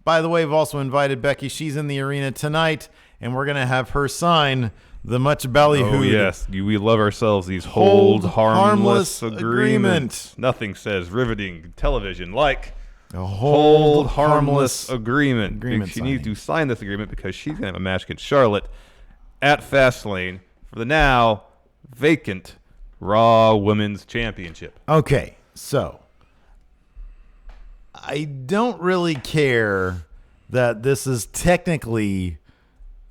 by the way, we've also invited Becky. She's in the arena tonight, and we're going to have her sign the much ballyhooed. Oh, yes. We love ourselves these hold harmless agreement. Nothing says riveting television like a hold harmless agreement. She needs to sign this agreement because she's going to have a match against Charlotte at Fastlane for the now vacant Raw Women's Championship. Okay, so I don't really care that this is technically,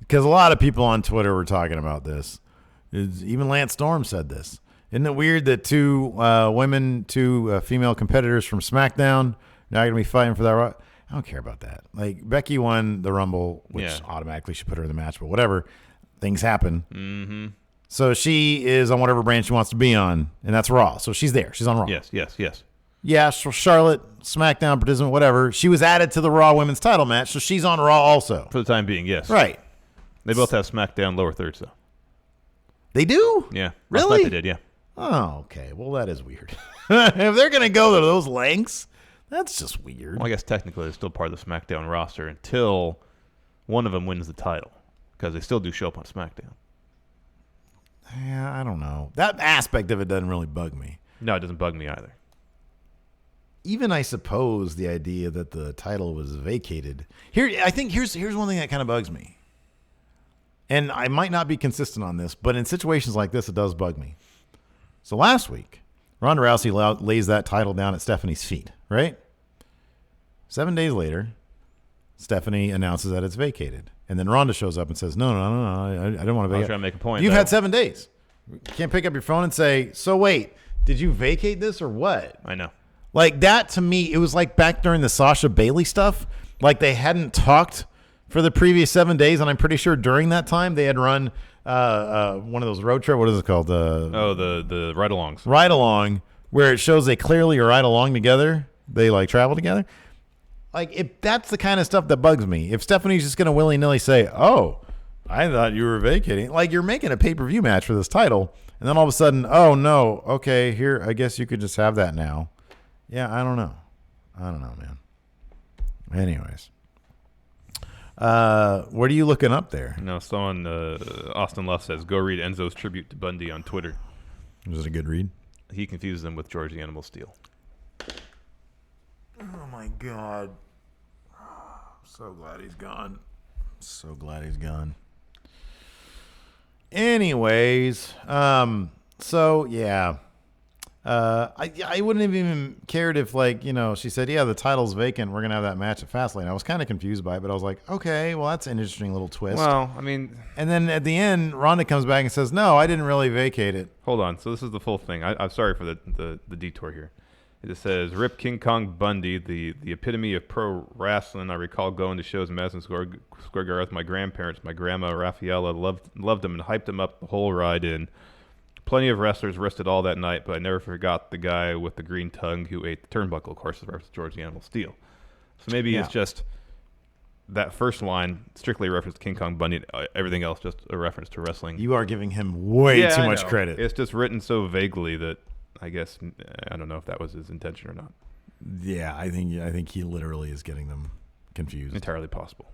because a lot of people on Twitter were talking about this. Even Lance Storm said this. Isn't it weird that two female competitors from SmackDown now going to be fighting for that? I don't care about that. Like, Becky won the Rumble, which automatically should put her in the match, but whatever. Things happen. Mm-hmm. So she is on whatever brand she wants to be on, and that's Raw. So she's there. She's on Raw. Yes. Yeah, so Charlotte, SmackDown participant, whatever. She was added to the Raw Women's title match, so she's on Raw also. For the time being, yes. Right. They both have SmackDown lower thirds, though. They do? Yeah. Really? Last night they did, yeah. Oh, okay. Well, that is weird. If they're going to go to those lengths, that's just weird. Well, I guess technically they're still part of the SmackDown roster until one of them wins the title, because they still do show up on SmackDown. Yeah, I don't know. That aspect of it doesn't really bug me. No, it doesn't bug me either. Even, I suppose, the idea that the title was vacated. I think here's one thing that kind of bugs me. And I might not be consistent on this, but in situations like this, it does bug me. So last week, Ronda Rousey lays that title down at Stephanie's feet, right? 7 days later, Stephanie announces that it's vacated. And then Ronda shows up and says, no, I didn't want to vacate. I was trying to make a point. You've had 7 days. You can't pick up your phone and say, so wait, did you vacate this or what? I know. Like, that to me, it was like back during the Sasha Bailey stuff. Like, they hadn't talked for the previous 7 days, and I'm pretty sure during that time they had run one of those road trip. What is it called? The ride-alongs. Ride-along, where it shows they clearly are ride along together. They, like, travel together. Like, if that's the kind of stuff that bugs me. If Stephanie's just going to willy-nilly say, oh, I thought you were vacating. Like, you're making a pay-per-view match for this title, and then all of a sudden, oh, no, okay, here, I guess you could just have that now. Yeah, I don't know, man. Anyways. What are you looking up there? No, someone, Austin Luff says, go read Enzo's tribute to Bundy on Twitter. Was it a good read? He confuses them with George the Animal Steel. Oh, my God. So glad he's gone. Anyways, so, yeah. I wouldn't have even cared if, like, you know, she said, yeah, the title's vacant. We're going to have that match at Fastlane. I was kind of confused by it, but I was like, okay, well, that's an interesting little twist. Well, I mean... And then at the end, Ronda comes back and says, no, I didn't really vacate it. Hold on. So this is the full thing. I'm sorry for the detour here. It just says, Rip King Kong Bundy, the epitome of pro wrestling. I recall going to shows in Madison Square Garden with my grandparents. My grandma, Raffaella, loved him and hyped him up the whole ride in. Plenty of wrestlers rested all that night, but I never forgot the guy with the green tongue who ate the turnbuckle. Of course, the reference to George the Animal Steel. So maybe it's just that first line, strictly a reference to King Kong Bundy. Everything else just a reference to wrestling. You are giving him way too much credit. It's just written so vaguely that I guess I don't know if that was his intention or not. Yeah, I think he literally is getting them confused. Entirely possible.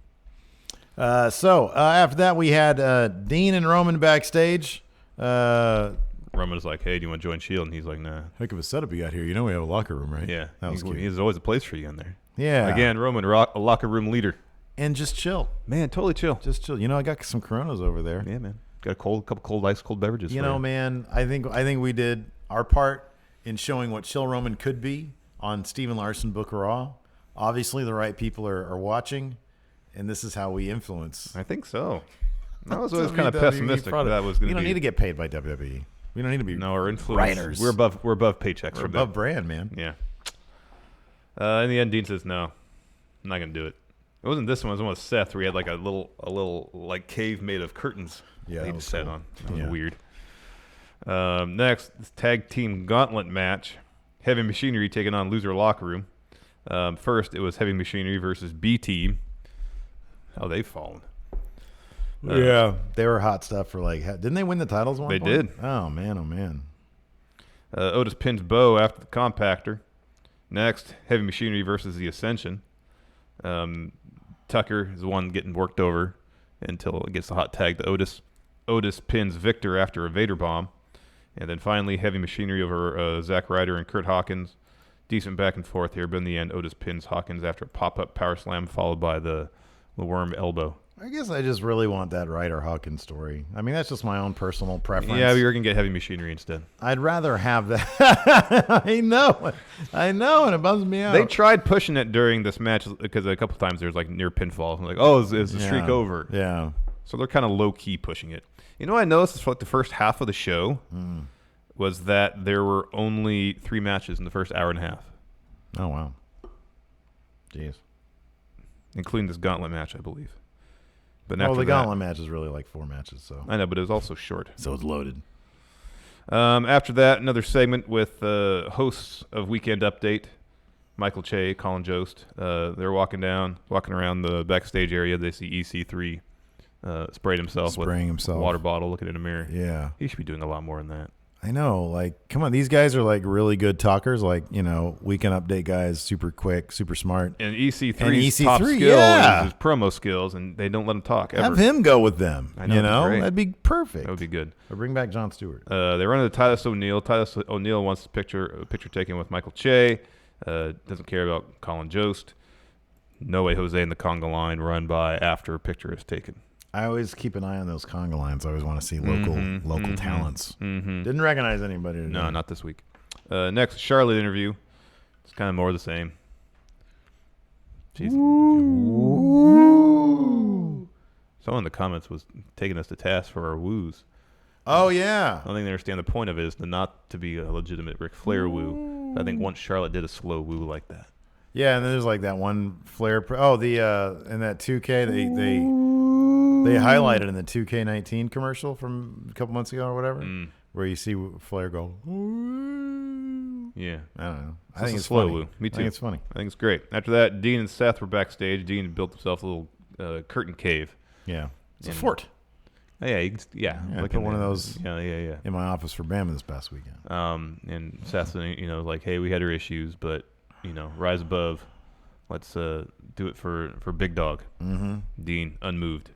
So after that, we had Dean and Roman backstage. Roman's like, hey, do you want to join Shield? And he's like, nah. Heck of a setup you got here. You know we have a locker room, right? Yeah. That was cute. There's always a place for you in there. Yeah. Again, Roman, a locker room leader. And just chill. Man, totally chill. Just chill. You know, I got some Coronas over there. Yeah, man. Got a couple cold ice, cold beverages. You know, man, I think we did our part in showing what chill Roman could be on Steven Larson Book Raw. Obviously, the right people are watching, and this is how we influence. I think so. I was always kind of pessimistic that was going to be. We don't need to get paid by WWE. We don't need to be our influence. Writers. We're above paychecks. We're above brand, man. Yeah. In the end, Dean says, no, I'm not going to do it. It wasn't this one. It was one with Seth where he had like a little like cave made of curtains. Yeah, he just sat on. That was weird. Next, this tag team gauntlet match. Heavy Machinery taking on Loser Locker Room. First, it was Heavy Machinery versus B Team. How they've fallen. Yeah, they were hot stuff for like. Didn't they win the titles? One they point? did. Oh man. Otis pins Bo after the compactor. Next, Heavy Machinery versus the Ascension. Tucker is the one getting worked over until it gets the hot tag to Otis. Otis pins Victor after a Vader bomb. And then finally, Heavy Machinery over Zack Ryder and Kurt Hawkins. Decent back and forth here, but in the end, Otis pins Hawkins after a pop-up power slam followed by the worm elbow. I guess I just really want that Ryder Hawkins story. I mean, that's just my own personal preference. Yeah, we were going to get Heavy Machinery instead. I'd rather have that. I know, and it bums me out. They tried pushing it during this match because a couple times there was like near pinfall. I'm like, oh, is the streak over? Yeah. So they're kind of low-key pushing it. You know what I noticed is for like the first half of the show, was that there were only 3 matches in the first hour and a half. Oh, wow. Jeez. Including this gauntlet match, I believe. But the gauntlet match is really like 4 matches. So I know, but it was also short. So it's loaded. After that, another segment with hosts of Weekend Update, Michael Che, Colin Jost. They're walking around the backstage area. They see EC3 spraying himself with a water bottle, looking in a mirror. Yeah. He should be doing a lot more than that. I know. Like, come on. These guys are like really good talkers. Like, Weekend Update guys, super quick, super smart. And EC3's top skill is his promo skills, and they don't let him talk ever. Have him go with them. I know. That'd be perfect. That would be good. Or bring back Jon Stewart. They run into Titus O'Neil. Titus O'Neil wants a picture taken with Michael Che. Doesn't care about Colin Jost. No Way Jose and the conga line run by after a picture is taken. I always keep an eye on those conga lines. I always want to see local talents. Mm-hmm. Didn't recognize anybody today. No, not this week. Next, Charlotte interview. It's kind of more of the same. Jeez. Someone in the comments was taking us to task for our woos. Oh, yeah. I don't think they understand the point of it is not to be a legitimate Ric Flair woo. I think once Charlotte did a slow woo like that. Yeah, and then there's like that one Flair. In that 2K, they highlighted in the 2K19 commercial from a couple months ago or whatever, where you see Flair go. Yeah, I don't know. I think it's slow funny. woo. Me too. I think it's funny. I think it's great. After that, Dean and Seth were backstage. Dean built himself a little curtain cave. Yeah, it's a fort. Oh, yeah, I put one of those. Yeah. In my office for Bama this past weekend. And Seth, like, hey, we had our issues, but rise above. Let's do it for Big Dog. Mm-hmm. Dean unmoved.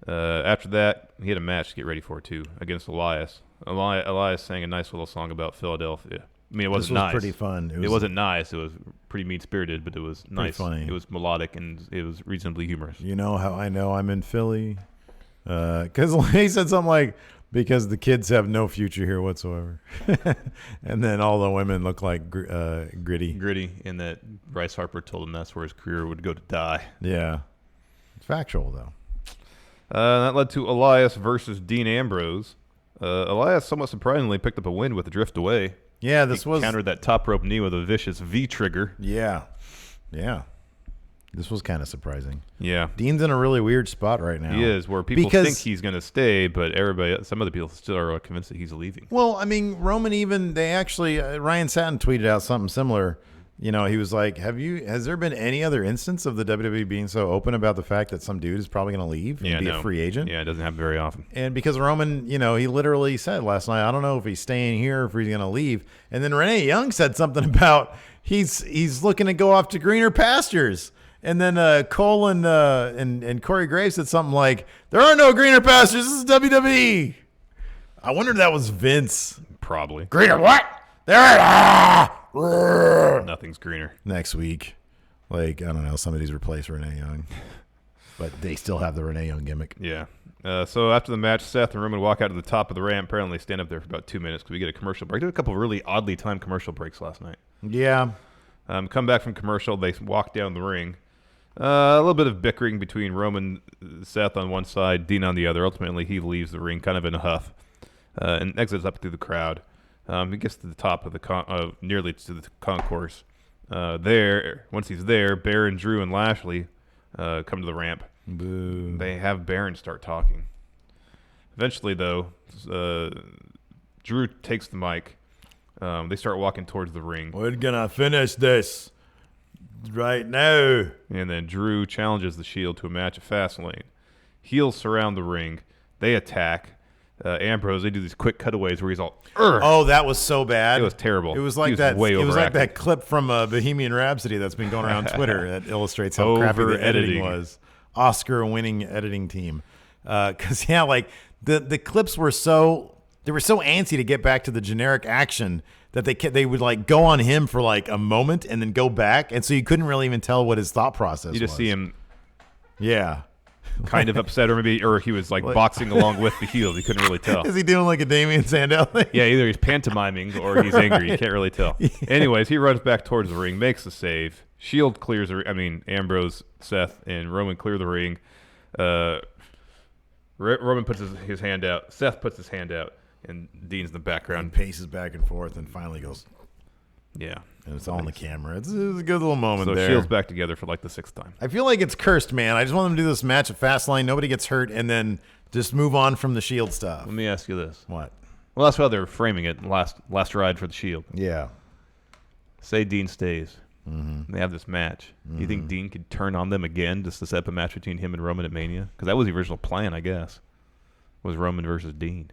After that, he had a match to get ready for too against Elias. Elias sang a nice little song about Philadelphia. I mean, it wasn't nice. Pretty fun. It wasn't nice. It was pretty mean-spirited, but it was nice. Funny. It was melodic and it was reasonably humorous. You know how I know I'm in Philly? Because he said something like, because the kids have no future here whatsoever. And then all the women look like gritty. Gritty, and that Bryce Harper told him that's where his career would go to die. Yeah. It's factual, though. That led to Elias versus Dean Ambrose. Elias, somewhat surprisingly, picked up a win with a drift away. Yeah, he countered that top rope knee with a vicious V-trigger. Yeah. This was kind of surprising. Yeah. Dean's in a really weird spot right now. He is, where people think he's going to stay, but some other people still are convinced that he's leaving. Well, I mean, Roman Ryan Satin tweeted out something similar. He was like, has there been any other instance of the WWE being so open about the fact that some dude is probably going to leave and be a free agent? Yeah, it doesn't happen very often. And because Roman, he literally said last night, I don't know if he's staying here or if he's going to leave. And then Renee Young said something about he's looking to go off to greener pastures. And then Cole and Corey Graves said something like, there are no greener pastures. This is WWE. I wonder if that was Vince. Probably. Greener what? There are. Nothing's greener. Next week. Like, I don't know, somebody's replaced Renee Young. But they still have the Renee Young gimmick. Yeah. So after the match, Seth and Roman walk out to the top of the ramp. Apparently stand up there for about 2 minutes because we get a commercial break. Did a couple of really oddly timed commercial breaks last night. Yeah. Come back from commercial. They walk down the ring. A little bit of bickering between Roman, Seth on one side, Dean on the other. Ultimately, he leaves the ring kind of in a huff and exits up through the crowd. He gets to the top of nearly to the concourse. Once he's there, Baron, Drew, and Lashley come to the ramp. Boo. They have Baron start talking. Eventually, though, Drew takes the mic. They start walking towards the ring. We're gonna finish this right now. And then Drew challenges the Shield to a match at Fastlane. Heels surround the ring. They attack. Ambrose, they do these quick cutaways where he's all, Urgh! Oh, that was so bad. It was terrible. It was like that. It was like that clip from Bohemian Rhapsody that's been going around Twitter that illustrates how crappy the editing was. Oscar-winning editing team. Because like the clips were so antsy to get back to the generic action that they would like go on him for like a moment and then go back, and so you couldn't really even tell what his thought process was. You just see him, kind of upset, or he was like boxing along with the heels. You couldn't really tell. Is he doing like a Damien Sandow thing? Yeah, either he's pantomiming or he's angry. You can't really tell. Yeah. Anyways, he runs back towards the ring, makes the save. Shield clears Ambrose, Seth, and Roman clear the ring. Roman puts his hand out. Seth puts his hand out. And Dean's in the background. And paces back and forth and finally goes. Yeah. And it's all on the camera. It's a good little moment there. So Shield's back together for like the 6th time. I feel like it's cursed, man. I just want them to do this match at Fastlane. Nobody gets hurt, and then just move on from the Shield stuff. Let me ask you this. What? Well, that's how they're framing it. Last ride for the Shield. Yeah. Say Dean stays. Mm-hmm. They have this match. Do you think Dean could turn on them again just to set up a match between him and Roman at Mania? Because that was the original plan, I guess, was Roman versus Dean.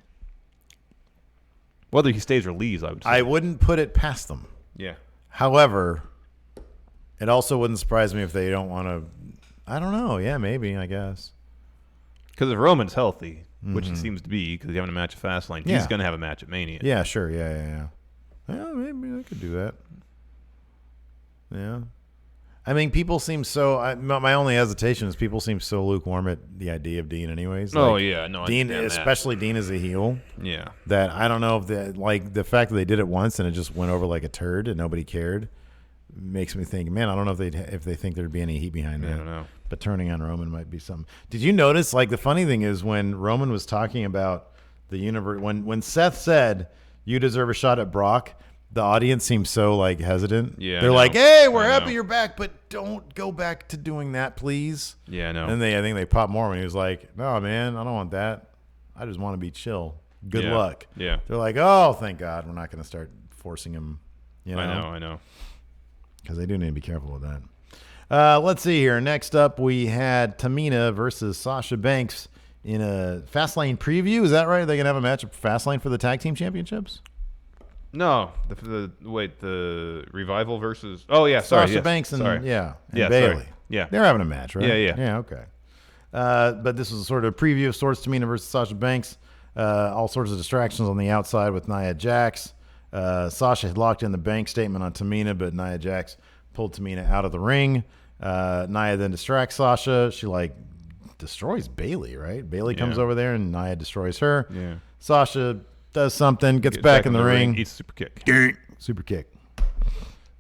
Whether he stays or leaves, I would say. I wouldn't put it past them. Yeah. However, it also wouldn't surprise me if they don't want to. I don't know. Yeah, maybe, I guess. Because if Roman's healthy, which he seems to be because he's having a match at Fastlane, he's going to have a match at Mania. Yeah, sure. Yeah. Well, maybe I could do that. Yeah. I mean, people seem so. My only hesitation is people seem so lukewarm at the idea of Dean, anyways. Oh yeah, no, Dean, especially Dean as a heel. Yeah. That I don't know if the fact that they did it once and it just went over like a turd and nobody cared makes me think, man, I don't know if they think there'd be any heat behind that. I don't know. But turning on Roman might be something. Did you notice? Like the funny thing is when Roman was talking about the universe, when Seth said you deserve a shot at Brock. The audience seems so like hesitant. Yeah, they're like, "Hey, we're happy you're back, but don't go back to doing that, please." Yeah, I know. And I think they popped more when he was like, "No, man, I don't want that. I just want to be chill. Good luck." Yeah. They're like, "Oh, thank God, we're not going to start forcing him." You know? I know. Because they do need to be careful with that. Let's see here. Next up, we had Tamina versus Sasha Banks in a Fastlane preview. Is that right? Are they going to have a match at Fastlane for the tag team championships? No, the Revival versus. Oh yeah, sorry, Sasha Banks and and Bayley. Sorry. Yeah, they're having a match, right? Yeah. Okay. But this was sort of a preview of sorts. Tamina versus Sasha Banks. All sorts of distractions on the outside with Nia Jax. Sasha had locked in the bank statement on Tamina, but Nia Jax pulled Tamina out of the ring. Nia then distracts Sasha. She destroys Bayley, right? Bayley comes over there and Nia destroys her. Yeah. Sasha does something, gets back in the ring. Eats a super kick. Super kick.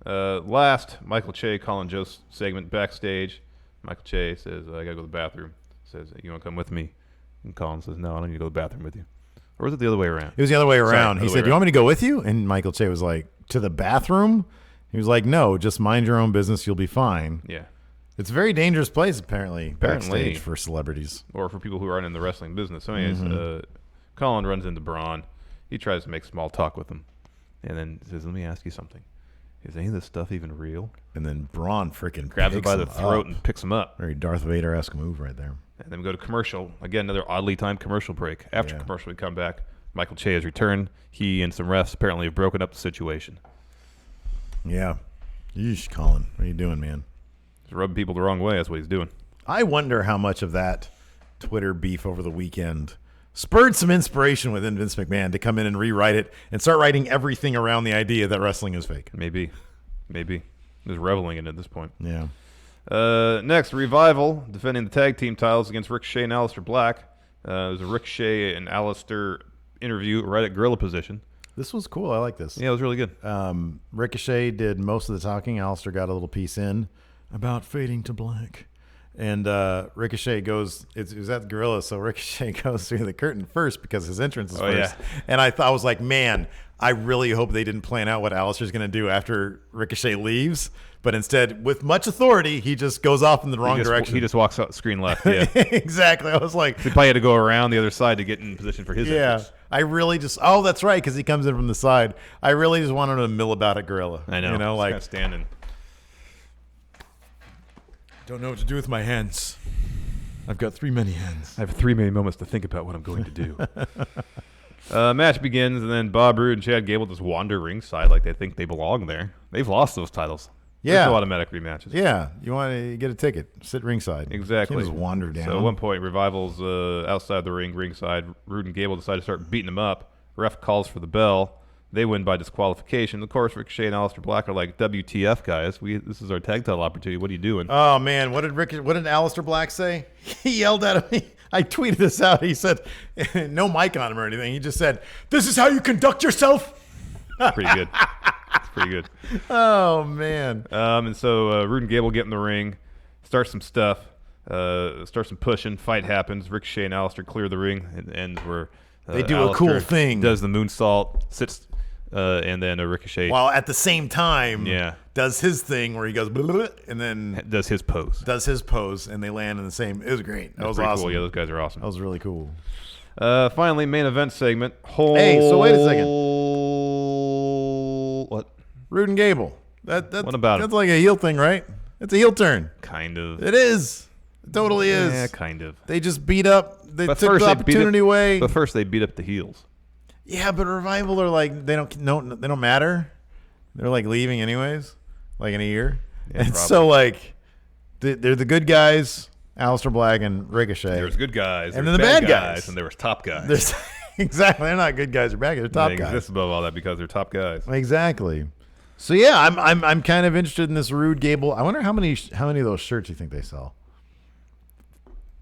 Last, Michael Che, Colin Jost segment backstage. Michael Che says, I got to go to the bathroom. Says, you want to come with me? And Colin says, no, I don't need to go to the bathroom with you. Or was it the other way around? It was the other way around. Sorry, he said, do you want me to go with you? And Michael Che was like, to the bathroom? He was like, no, just mind your own business. You'll be fine. Yeah. It's a very dangerous place, apparently, backstage for celebrities. Or for people who aren't in the wrestling business. So anyways, Colin runs into Braun. He tries to make small talk with him. And then says, let me ask you something. Is any of this stuff even real? And then Braun freaking grabs him by the throat and picks him up. Very Darth Vader-esque move right there. And then we go to commercial. Again, another oddly timed commercial break. After commercial, we come back. Michael Che has returned. He and some refs apparently have broken up the situation. Yeah. Yeesh, Colin. What are you doing, man? He's rubbing people the wrong way. That's what he's doing. I wonder how much of that Twitter beef over the weekend spurred some inspiration within Vince McMahon to come in and rewrite it and start writing everything around the idea that wrestling is fake. Maybe. Just reveling in it at this point. Yeah. Next, Revival defending the tag team titles against Ricochet and Aleister Black. It was a Ricochet and Aleister interview right at gorilla position. This was cool. I like this. Yeah, it was really good. Ricochet did most of the talking. Aleister got a little piece in about fading to black. And Ricochet goes, it was at the Gorilla, so Ricochet goes through the curtain first because his entrance is first. Yeah. And I was like, man, I really hope they didn't plan out what Aleister's going to do after Ricochet leaves. But instead, with much authority, he just goes off in the wrong direction. He just walks out screen left, yeah. Exactly. I was like... He probably had to go around the other side to get in position for his entrance. I really just... Oh, that's right, because he comes in from the side. I really just wanted to mill about it, Gorilla. I know. You know, just like... kind of standing. Don't know what to do with my hands. I've got three many hands. I have 3 many moments to think about what I'm going to do. Match begins, and then Bob Roode and Chad Gable just wander ringside like they think they belong there. They've lost those titles. Yeah. There's no automatic rematches. Yeah. You want to get a ticket. Sit ringside. Exactly. You can't just wander down. So at one point, Revival's outside the ring, ringside. Roode and Gable decide to start beating them up. Ref calls for the bell. They win by disqualification. Of course, Ricochet and Aleister Black are like, WTF, guys. This is our tag title opportunity. What are you doing? Oh, man. What did Aleister Black say? He yelled at me. I tweeted this out. He said, no mic on him or anything. He just said, "This is how you conduct yourself." Pretty good. It's pretty good. Oh, man. And so Roode and Gable get in the ring, start some stuff, start some pushing. Fight happens. Ricochet and Aleister clear the ring. It ends where They do a cool thing. Does the moonsault, sits, and then a ricochet. While at the same time, does his thing where he goes, and then does his pose. And they land in the same. It was great. That was awesome. Cool. Yeah, those guys are awesome. That was really cool. Finally, main event segment. Hey, so wait a second. What? Rude and Gable. What about that's it? like a heel thing, right? It's a heel turn. Kind of. It is. It totally is. Yeah, kind of. They just beat up. They took the opportunity away. But first, they beat up the heels. Yeah, but Revival are like they don't matter. They're like leaving anyways, like in a year. Yeah, and so like they're the good guys, Aleister Black and Ricochet. There was good guys, and then the bad guys, and there was top guys. Exactly, they're not good guys or bad guys. They're top guys. They exist above all that because they're top guys. Exactly. So yeah, I'm kind of interested in this Rude Gable. I wonder how many of those shirts you think they sell?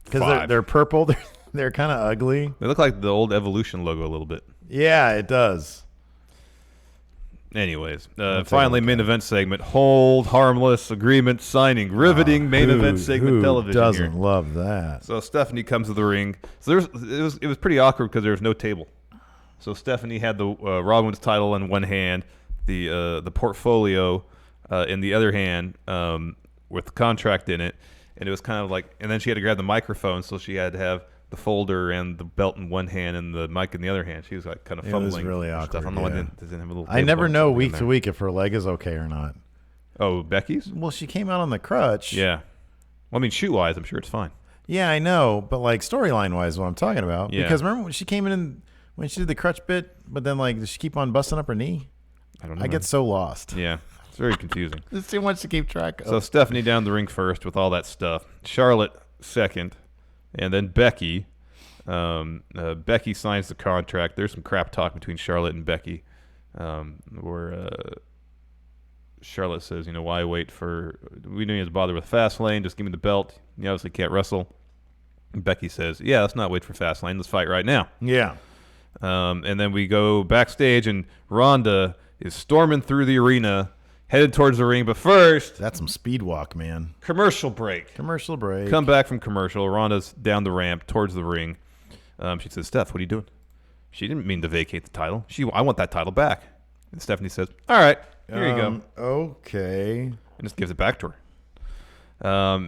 Because they're purple. They're kind of ugly. They look like the old Evolution logo a little bit. Yeah, it does. Anyways, finally, main event segment. Hold harmless agreement signing. Riveting main event segment television. Who doesn't love that? So Stephanie comes to the ring. So it was pretty awkward because there was no table. So Stephanie had the Raw Women's title in one hand, the portfolio in the other hand, with the contract in it, and it was kind of like. And then she had to grab the microphone, so she had to have the folder and the belt in one hand and the mic in the other hand. She was like kind of fumbling. It was really awkward. Stuff. I'm the one that doesn't have a little. I never know week to week if her leg is okay or not. Oh, Becky's? Well, she came out on the crutch. Yeah. Well, I mean, shoot wise, I'm sure it's fine. Yeah, I know, but like storyline wise, what I'm talking about. Yeah. Because remember when she came in when she did the crutch bit, but then like does she keep on busting up her knee? I don't know. I get so lost. Yeah. It's very confusing. There's too much to keep track of. So Stephanie down the ring first with all that stuff. Charlotte second, and then Becky. Becky signs the contract. There's some crap talk between Charlotte and Becky, where Charlotte says, why wait for? We don't need to bother with Fastlane. Just give me the belt. You obviously can't wrestle. And Becky says, yeah, let's not wait for Fastlane. Let's fight right now. Yeah. And then we go backstage, and Ronda is storming through the arena, headed towards the ring. But first, that's some speed walk, man. Commercial break. Come back from commercial. Ronda's down the ramp towards the ring. She says, Steph, what are you doing? She didn't mean to vacate the title. I want that title back. And Stephanie says, all right, here you go. Okay. And just gives it back to her.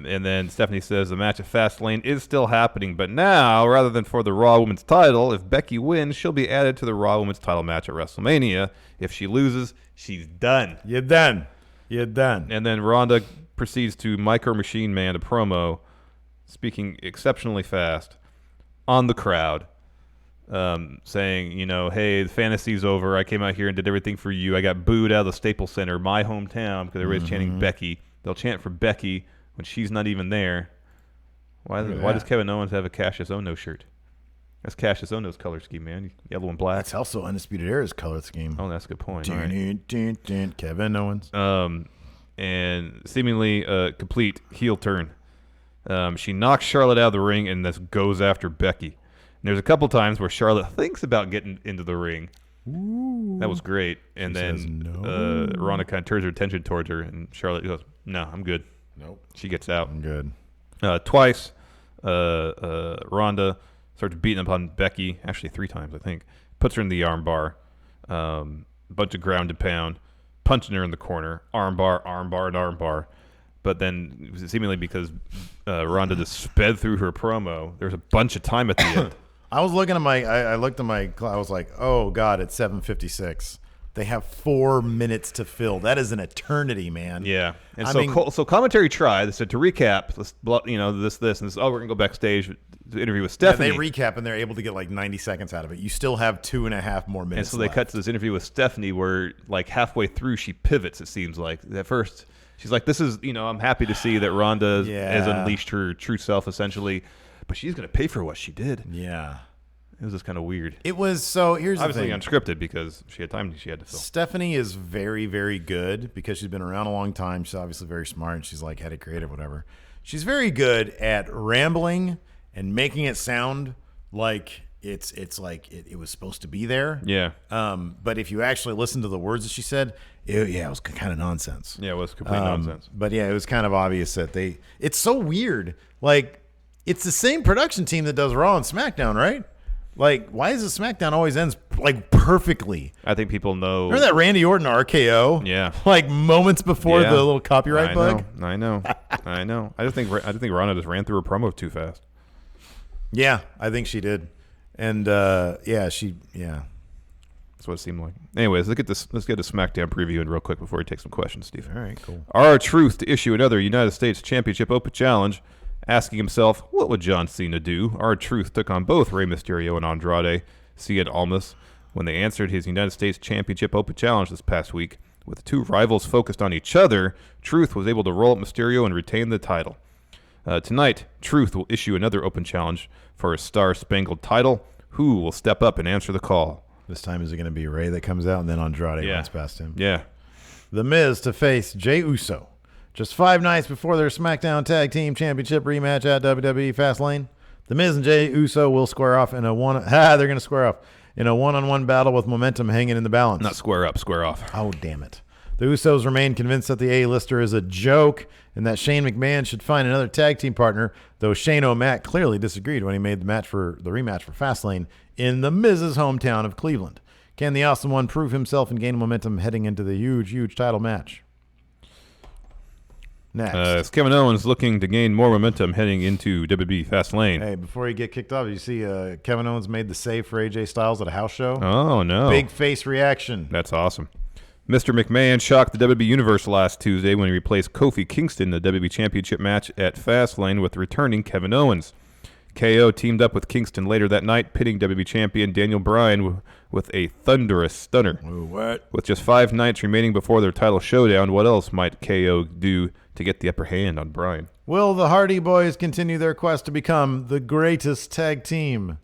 And then Stephanie says the match at Fastlane is still happening, but now, rather than for the Raw Women's title, if Becky wins, she'll be added to the Raw Women's title match at WrestleMania. If she loses, she's done. You're done. And then Ronda proceeds to Micro Machine Man a promo, speaking exceptionally fast, on the crowd, saying, hey, the fantasy's over. I came out here and did everything for you. I got booed out of the Staples Center, my hometown, because everybody's chanting Becky. They'll chant for Becky when she's not even there. Why does Kevin Owens have a Cassius Ohno shirt? That's Cassius Ohno's color scheme, man. Yellow and black. It's also Undisputed Era's color scheme. Oh, that's a good point. Kevin Owens. And seemingly a complete heel turn. She knocks Charlotte out of the ring and this goes after Becky. And there's a couple times where Charlotte thinks about getting into the ring. Ooh. That was great. And then Ronda kind of turns her attention towards her, and Charlotte goes, no, I'm good. Nope. She gets out. I'm good. Twice, Ronda starts beating up on Becky. Actually, 3 times, I think. Puts her in the arm bar. Bunch of ground and pound. Punching her in the corner. Arm bar, and arm bar. But then, seemingly because Ronda just sped through her promo, there's a bunch of time at the end. I was looking at I looked at my clock. I was like, oh, God, it's 7:56. They have 4 minutes to fill. That is an eternity, man. Yeah. And so commentary tried. They said to recap, this, and this. Oh, we're going to go backstage to interview with Stephanie. Yeah, they recap, and they're able to get like 90 seconds out of it. You still have 2.5 more minutes. And so they cut to this interview with Stephanie where, like, halfway through, she pivots, it seems like. At first, she's like, this is, I'm happy to see that Ronda has unleashed her true self, essentially. But she's going to pay for what she did. Yeah. It was just kind of weird. It was, so here's the thing. Obviously unscripted because she had time she had to fill. Stephanie is very, very good because she's been around a long time. She's obviously very smart. She's like head of creative, whatever. She's very good at rambling and making it sound like it's like it was supposed to be there. Yeah. But if you actually listen to the words that she said, it was kind of nonsense. Yeah, it was complete nonsense. But yeah, it was kind of obvious that it's so weird. Like, it's the same production team that does Raw and SmackDown, right? Like, why is the SmackDown always ends like perfectly? I think people know. Remember that Randy Orton RKO? Yeah. Like moments before the little copyright bug. I know. I just think Ronda just ran through her promo too fast. Yeah, I think she did, and That's what it seemed like. Anyways, let's get a SmackDown preview in real quick before we take some questions, Steve. All right, cool. R-Truth to issue another United States Championship Open Challenge. Asking himself, what would John Cena do? R-Truth took on both Rey Mysterio and Andrade Cien Almas when they answered his United States Championship Open Challenge this past week. With the two rivals focused on each other, Truth was able to roll up Mysterio and retain the title. Tonight, Truth will issue another open challenge for a Star-Spangled title. Who will step up and answer the call? This time, is it going to be Rey that comes out and then Andrade runs past him? Yeah. The Miz to face Jey Uso. Just 5 nights before their SmackDown Tag Team Championship rematch at WWE Fastlane, The Miz and Jey Uso will square off in a they're going to square off in a one-on-one battle with momentum hanging in the balance. Not square up, square off. Oh, damn it. The Usos remain convinced that the A-lister is a joke and that Shane McMahon should find another tag team partner, though Shane O'Mac clearly disagreed when he made the rematch for Fastlane in The Miz's hometown of Cleveland. Can the Awesome One prove himself and gain momentum heading into the huge title match? Next. Kevin Owens looking to gain more momentum heading into WWE Fastlane. Hey, before you get kicked off, you see Kevin Owens made the save for AJ Styles at a house show? Oh, no. Big face reaction. That's awesome. Mr. McMahon shocked the WWE Universe last Tuesday when he replaced Kofi Kingston in the WWE Championship match at Fastlane with returning Kevin Owens. KO teamed up with Kingston later that night, pitting WWE Champion Daniel Bryan with a thunderous stunner. Ooh, what? With just 5 nights remaining before their title showdown, what else might KO do to get the upper hand on Bryan? Will the Hardy Boys continue their quest to become the greatest tag team?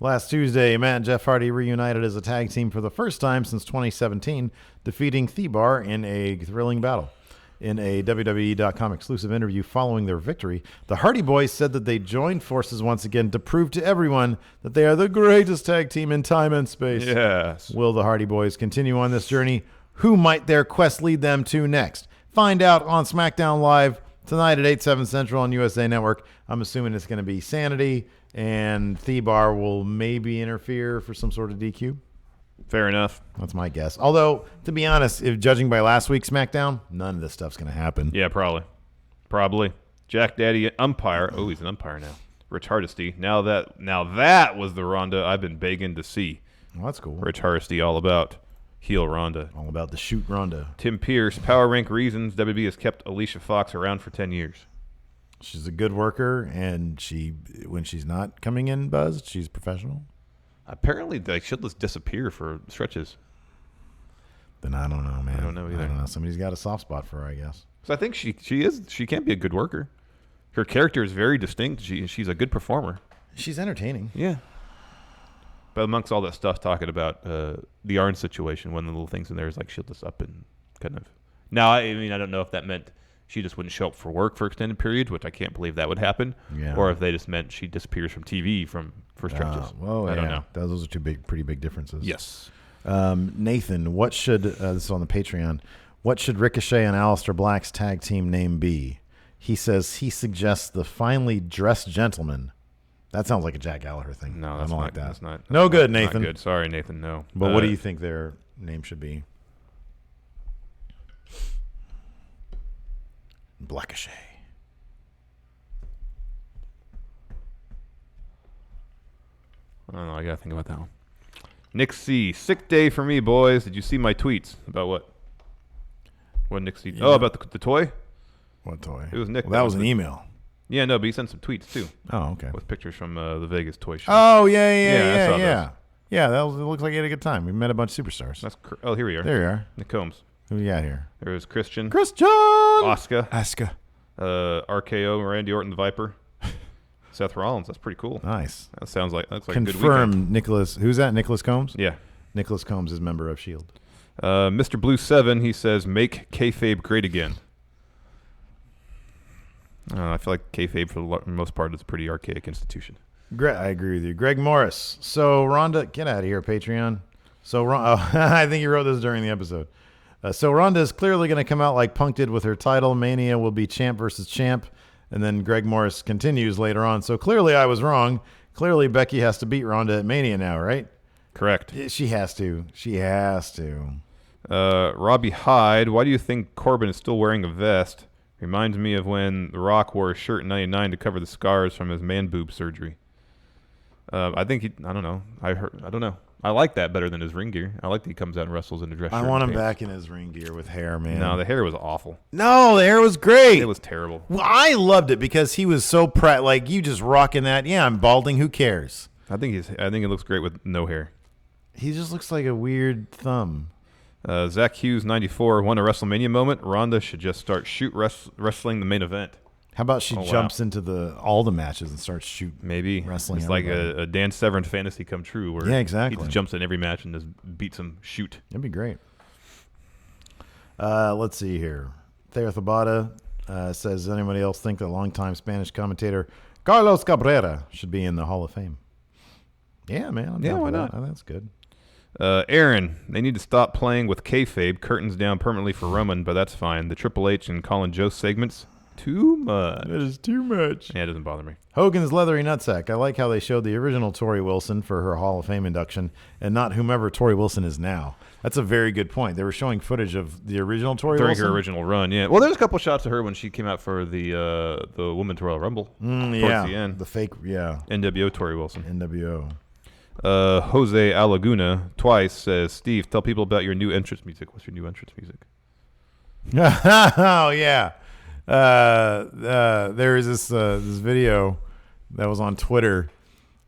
Last Tuesday, Matt and Jeff Hardy reunited as a tag team for the first time since 2017, defeating Thebar in a thrilling battle. In a WWE.com exclusive interview following their victory, the Hardy Boys said that they joined forces once again to prove to everyone that they are the greatest tag team in time and space. Yes. Will the Hardy Boys continue on this journey? Who might their quest lead them to next? Find out on SmackDown Live tonight at 8/7 Central on USA Network. I'm assuming it's going to be Sanity, and Thebar will maybe interfere for some sort of DQ. Fair enough. That's my guess. Although, to be honest, if judging by last week's SmackDown, none of this stuff's going to happen. Yeah, probably. Jack Daddy umpire. Oh, he's an umpire now. Rich Hardesty. Now that was the Ronda I've been begging to see. Well, that's cool. Rich Hardesty, all about heel Ronda. All about the shoot Ronda. Tim Pierce. Power rank reasons WWE has kept Alicia Fox around for 10 years. She's a good worker, and when she's not coming in buzzed, she's professional. Apparently, she'll just disappear for stretches. Then I don't know, man. I don't know either. Somebody's got a soft spot for her, I guess. So I think she can be a good worker. Her character is very distinct. She's a good performer. She's entertaining. Yeah. But amongst all that stuff talking about the Arn situation, one of the little things in there is like she'll just up and kind of. Now, I mean, I don't know if that meant she just wouldn't show up for work for extended periods, which I can't believe that would happen. Yeah. Or if they just meant she disappears from TV for stretches. Well, I don't know. Those are pretty big differences. Yes. Nathan, what should this is on the Patreon? What should Ricochet and Aleister Black's tag team name be? He says he suggests the Finely Dressed Gentleman. That sounds like a Jack Gallagher thing. No, I that's don't not, like that. That's not. That's no not, good, Nathan. Not good. Sorry, Nathan. No. But what do you think their name should be? Blackochet. I don't know. I gotta think about that one. Nick C. Sick day for me, boys. Did you see my tweets about what? What Nick C. Yeah. Oh, about the toy. What toy? It was Nick. Well, that was an email. Yeah, no, but he sent some tweets too. Oh, okay. With pictures from the Vegas toy show. Oh, yeah. Yeah, it looks like he had a good time. We met a bunch of superstars. Oh, here we are. There you are. Nick Combs. Who we got here? There's Christian. Asuka. RKO, Randy Orton, the Viper. Seth Rollins. That's pretty cool. Nice. That sounds like a good weekend. Confirmed. Nicholas. Who's that? Nicholas Combs? Yeah. Nicholas Combs is member of S.H.I.E.L.D. Mr. Blue 7, he says, make kayfabe great again. I feel like kayfabe, for the most part, is a pretty archaic institution. I agree with you. Greg Morris. So, Ronda, get out of here, Patreon. So, I think you wrote this during the episode. So, Ronda is clearly going to come out like Punk did with her title. Mania will be champ versus champ. And then Greg Morris continues later on. So, clearly I was wrong. Clearly, Becky has to beat Ronda at Mania now, right? Correct. She has to. She has to. Robbie Hyde, why do you think Corbin is still wearing a vest? Reminds me of when The Rock wore a shirt in '99 to cover the scars from his man boob surgery. I think I don't know. I don't know. I like that better than his ring gear. I like that he comes out and wrestles in a dress shirt. I want him back in his ring gear with hair, man. No, the hair was awful. No, the hair was great. It was terrible. Well, I loved it because he was so proud. Like, you just rocking that. Yeah, I'm balding. Who cares? I think it looks great with no hair. He just looks like a weird thumb. Zach Hughes, 94, won a WrestleMania moment. Ronda should just start wrestling the main event. How about she jumps into all the matches and starts wrestling? It's like a Dan Severn fantasy come true where exactly. he just jumps in every match and just beats him. Shoot. That'd be great. Let's see here. Thayer Thabata says, does anybody else think that longtime Spanish commentator Carlos Cabrera should be in the Hall of Fame? Yeah, man. I'm down why for not? That. Oh, that's good. Aaron, they need to stop playing with kayfabe. Curtains down permanently for Roman, but that's fine. The Triple H and Colin Jost segments, too much. That is too much. Yeah, it doesn't bother me. Hogan's leathery nutsack. I like how they showed the original Tori Wilson for her Hall of Fame induction and not whomever Tori Wilson is now. That's a very good point. They were showing footage of the original Tori Wilson. During her original run, yeah. Well, there's a couple shots of her when she came out for the Women's Royal Rumble. Towards the end. The fake, NWO Tori Wilson. NWO. Jose Alaguna twice says, Steve, tell people about your new entrance music. What's your new entrance music? Oh, yeah. There is this video that was on Twitter.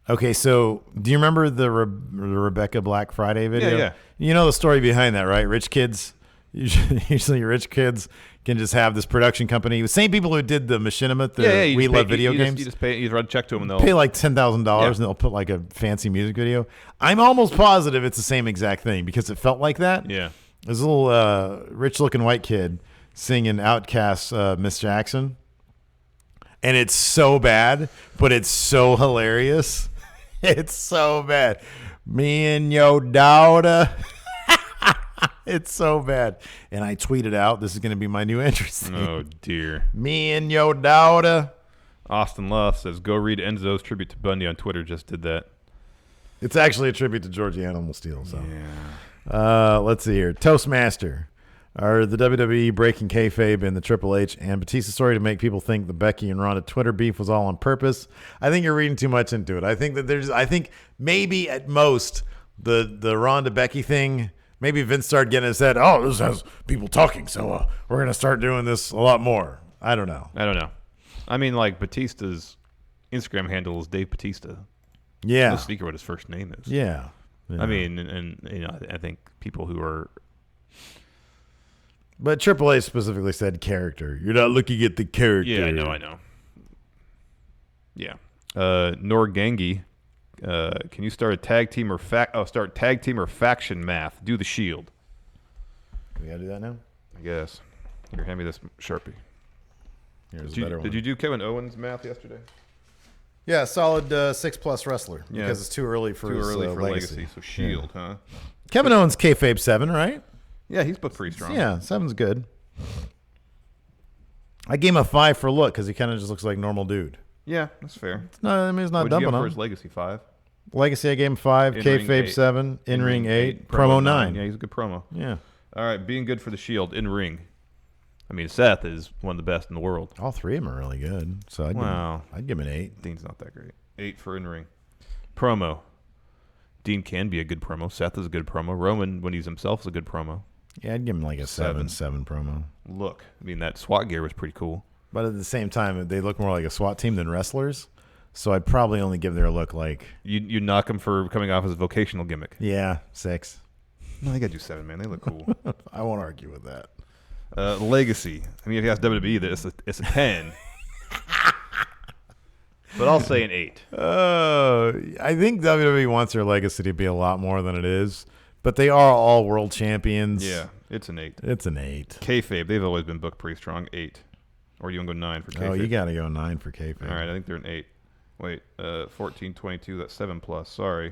Okay, so do you remember the Rebecca Black Friday video? Yeah. You know the story behind that, right? Rich kids, usually rich kids can just have this production company. The same people who did the Machinima, We Love Video Games. You just write a check to them and they'll pay like $10,000 and they'll put like a fancy music video. I'm almost positive it's the same exact thing because it felt like that. Yeah. There's a little rich-looking white kid singing Outkast's Miss Jackson. And it's so bad, but it's so hilarious. It's so bad. Me and your daughter. It's so bad. And I tweeted out, this is going to be my new entrance. Oh, dear. Me and your daughter. Austin Luff says, go read Enzo's tribute to Bundy on Twitter. Just did that. It's actually a tribute to Georgie Animal Steel. So. Yeah. Let's see here. Toastmaster. Are the WWE breaking kayfabe in the Triple H and Batista story to make people think the Becky and Ronda Twitter beef was all on purpose? I think you're reading too much into it. I think maybe at most the Ronda Becky thing, maybe Vince started getting his head, oh, this has people talking, so we're going to start doing this a lot more. I don't know. I mean, like, Batista's Instagram handle is Dave Batista. Yeah. No secret what his first name is. Yeah. I mean, and I think people who are... But Triple H specifically said character. You're not looking at the character. Yeah, I know. Yeah. Norgangi, can you start a tag team or faction math? Do the Shield. We gotta do that now? I guess. Here, hand me this Sharpie. Here's a better one. Did you do Kevin Owens math yesterday? Yeah, solid 6+ wrestler. Yeah. Because it's too early for Legacy. So Shield, huh? Kevin Owens kayfabe 7, right? Yeah, he's booked pretty strong. Yeah, 7's good. I gave him a 5 for look because he kind of just looks like a normal dude. Yeah, that's fair. It's not dumping What'd you give on for him. his Legacy 5? Legacy, I gave him 5. Kayfabe 7. In-ring 8. Promo 9. Yeah, he's a good promo. Yeah. All right, being good for the Shield. In-ring. I mean, Seth is one of the best in the world. All 3 of them are really good. So I'd give him an 8. Dean's not that great. 8 for in-ring. Promo. Dean can be a good promo. Seth is a good promo. Roman, when he's himself, is a good promo. Yeah, I'd give him like a 7 promo. Look, I mean, that SWAT gear was pretty cool. But at the same time, they look more like a SWAT team than wrestlers. So I'd probably only give their look like... You knock them for coming off as a vocational gimmick. Yeah, 6. No, they got to do 7, man. They look cool. I won't argue with that. Legacy. I mean, if you ask WWE, it's a 10. But I'll say an 8. I think WWE wants their legacy to be a lot more than it is. But they are all world champions. Yeah, it's an 8. It's an 8. Kayfabe, they've always been booked pretty strong. 8. Or you want to go 9 for Kayfabe? Oh, you got to go 9 for Kayfabe. All right, I think they're an 8. Wait, 14, 22, that's 7+. Sorry.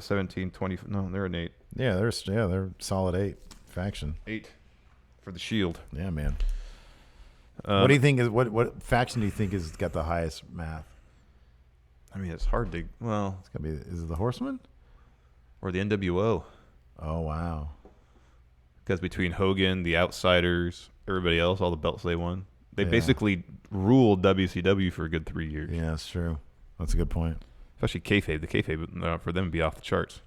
17, 20. No, they're an 8. Yeah, they're solid 8 faction. 8 for the Shield. Yeah, man. What do you think is what faction do you think has got the highest math? I mean, it's hard to. Well, It's gonna be. Is it the Horsemen? Or the NWO. Oh wow. Because between Hogan, the Outsiders, everybody else, all the belts they won, they basically ruled WCW for a good 3 years. Yeah, that's true. That's a good point. Especially Kayfabe. The Kayfabe for them would be off the charts.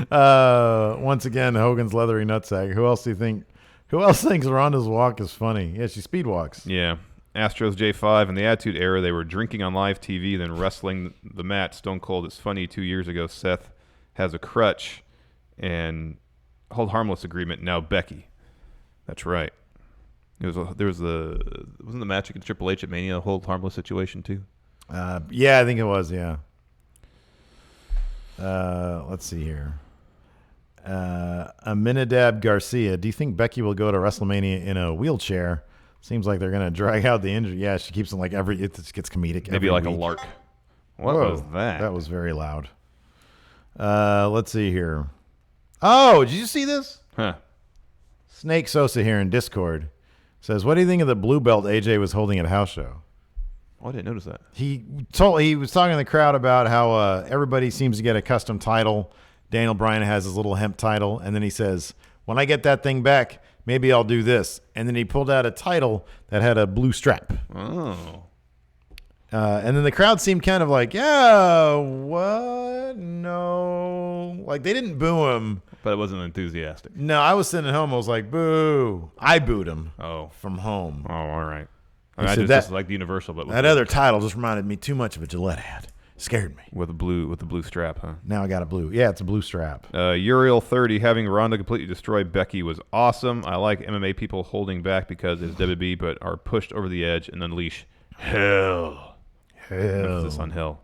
Once again, Hogan's leathery nutsack. Who else thinks Ronda's walk is funny? Yeah, she speed walks. Yeah. Astros J5 in the Attitude Era, they were drinking on live TV, then wrestling the mat. Stone Cold. It's funny. 2 years ago, Seth has a crutch and hold harmless agreement. Now Becky. That's right. Wasn't the match against Triple H at Mania a hold harmless situation too? Yeah, I think it was. Yeah. Let's see here. Aminadab Garcia. Do you think Becky will go to WrestleMania in a wheelchair? Seems like they're gonna drag out the injury. Yeah, she keeps them like it just gets comedic. Maybe like week. A lark. What was that? That was very loud. Let's see here. Oh, did you see this? Huh. Snake Sosa here in Discord says, "What do you think of the blue belt AJ was holding at a house show?" Oh, I didn't notice that. He was talking to the crowd about how everybody seems to get a custom title. Daniel Bryan has his little hemp title, and then he says, "When I get that thing back, maybe I'll do this." And then he pulled out a title that had a blue strap. Oh. And then the crowd seemed kind of like, yeah, what? No. Like, they didn't boo him. But it wasn't enthusiastic. No, I was sitting at home. I was like, boo. I booed him from home. Oh, all right. I mean, just like the Universal. But that other title just reminded me too much of a Gillette ad. Scared me. With the blue strap, huh? Now I got a blue. Yeah, it's a blue strap. Uriel 30, having Ronda completely destroy Becky was awesome. I like MMA people holding back because it's WWE, but are pushed over the edge and unleash hell. Emphasis on hell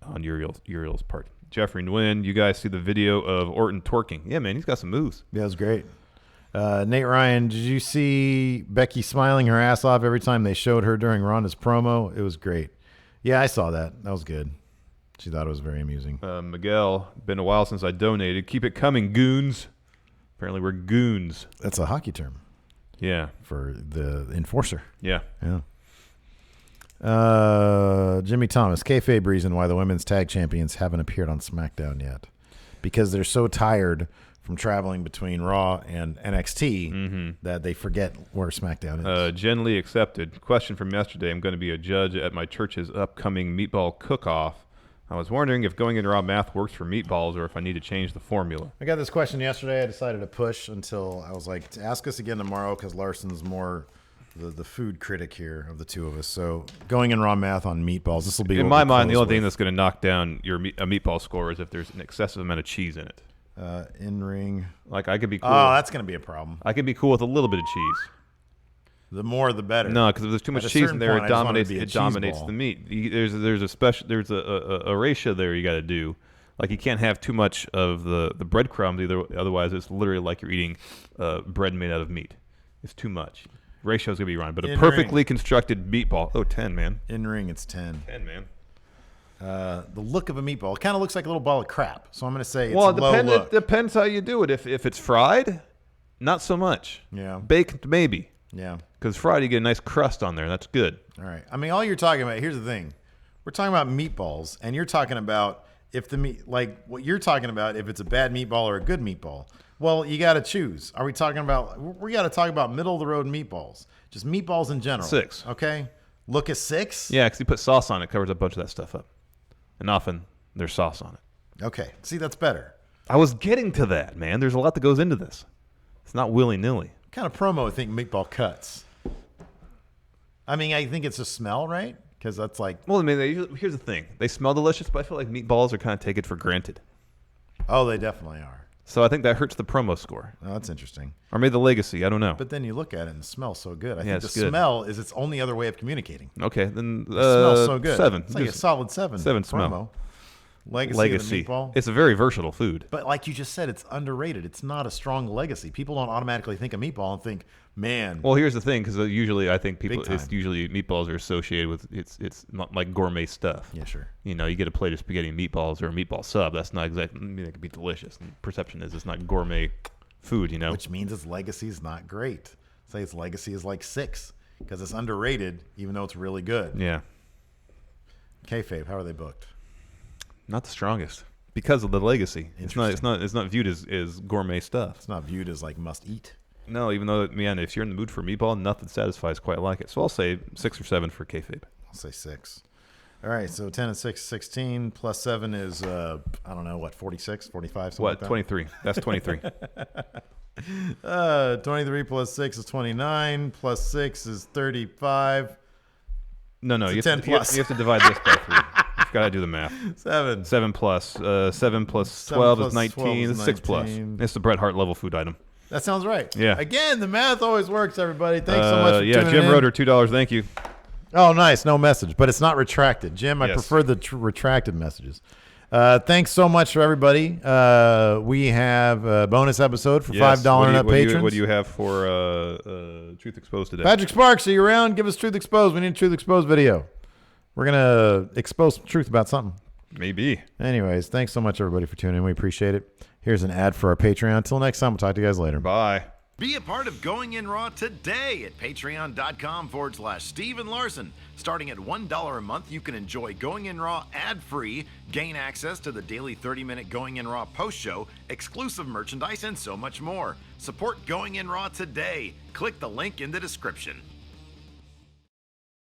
on Uriel's part. Jeffrey Nguyen, you guys see the video of Orton twerking? Yeah, man, he's got some moves. Yeah, it was great. Nate Ryan, did you see Becky smiling her ass off every time they showed her during Ronda's promo? It was great. Yeah, I saw that. That was good. She thought it was very amusing. Miguel, been a while since I donated. Keep it coming, goons. Apparently we're goons. That's a hockey term. Yeah. For the enforcer. Yeah. Yeah. Jimmy Thomas, kayfabe reason why the women's tag champions haven't appeared on SmackDown yet. Because they're so tired from traveling between Raw and NXT that they forget where SmackDown is. Jen Lee accepted. Question from yesterday. I'm going to be a judge at my church's upcoming meatball cook-off. I was wondering if going in raw math works for meatballs or if I need to change the formula. I got this question yesterday. I decided to push until I was like, ask us again tomorrow because Larson's more the food critic here of the two of us. So going in raw math on meatballs, this will be in my mind. The only thing that's going to knock down your a meatball score is if there's an excessive amount of cheese in it. In ring, like I could be cool. Oh, that's going to be a problem. I could be cool with a little bit of cheese. The more, the better. No, because if there's too much cheese in there, it dominates the meat. There's a ratio there you got to do. Like you can't have too much of the breadcrumbs either. Otherwise, it's literally like you're eating bread made out of meat. It's too much. Ratio's gonna be wrong. But a perfectly constructed meatball. Oh, 10, man. In ring, it's 10. 10, man. The look of a meatball, it kind of looks like a little ball of crap. So I'm gonna say it's low look. It depends how you do it. If it's fried, not so much. Yeah. Baked, maybe. Yeah. Because fried, you get a nice crust on there. That's good. All right. I mean, all you're talking about, here's the thing. We're talking about meatballs, and you're talking about if the meat, like what you're talking about, if it's a bad meatball or a good meatball. Well, you got to choose. Are we talking about, we got to talk about middle of the road meatballs. Just meatballs in general. 6. Okay. Look at 6? Yeah, because you put sauce on it, covers a bunch of that stuff up. And often there's sauce on it. Okay. See, that's better. I was getting to that, man. There's a lot that goes into this. It's not willy-nilly. What kind of promo I think meatball cuts? I mean, I think it's a smell, right? Because that's like... Well, I mean, here's the thing. They smell delicious, but I feel like meatballs are kind of taken for granted. Oh, they definitely are. So I think that hurts the promo score. Oh, that's interesting. Or maybe the legacy. I don't know. But then you look at it and it smells so good. I think the smell is its only other way of communicating. Okay, then it smells so good. 7. It's like a solid 7. 7 promo. smell. Legacy. Of the meatball. It's a very versatile food. But like you just said, it's underrated. It's not a strong legacy. People don't automatically think of meatball and think, man. Well, here's the thing, because usually I think usually meatballs are associated with it's not like gourmet stuff. Yeah, sure. You know, you get a plate of spaghetti and meatballs or a meatball sub. That's not exactly. I mean, it could be delicious. And perception is it's not gourmet food. You know, which means its legacy is not great. Say its legacy is like 6 because it's underrated, even though it's really good. Yeah. Kayfabe, how are they booked? Not the strongest because of the legacy. It's not viewed as gourmet stuff. It's not viewed as like must eat. No, even though, man, if you're in the mood for meatball, nothing satisfies quite like it. So I'll say 6 or 7 for kayfabe. I'll say 6. All right, so 10 and 6, 16, plus 7 is, I don't know, what, 46, 45, something like that? 23. That's 23. 23 plus 6 is 29, plus 6 is 35. No, It's you a 10 have plus. you have to divide this by 3. You've got to do the math. 7. 7 plus 12 is 19. It's 6 plus. It's the Bret Hart level food item. That sounds right. Yeah. Again, the math always works, everybody. Thanks so much for tuning Jim in. Roeder, $2. Thank you. Oh, nice. No message, but it's not retracted. Jim, I Yes. prefer the retracted messages. Thanks so much for everybody. We have a bonus episode for $5 and up patrons. What do you have for Truth Exposed today? Patrick Sparks, are you around? Give us Truth Exposed. We need a Truth Exposed video. We're going to expose some truth about something. Maybe. Anyways, thanks so much, everybody, for tuning in. We appreciate it. Here's an ad for our Patreon. Until next time, we'll talk to you guys later. Bye. Be a part of Going In Raw today at patreon.com/Steve and Larson. Starting at $1 a month, you can enjoy Going In Raw ad-free, gain access to the daily 30-minute Going In Raw post show, exclusive merchandise, and so much more. Support Going In Raw today. Click the link in the description.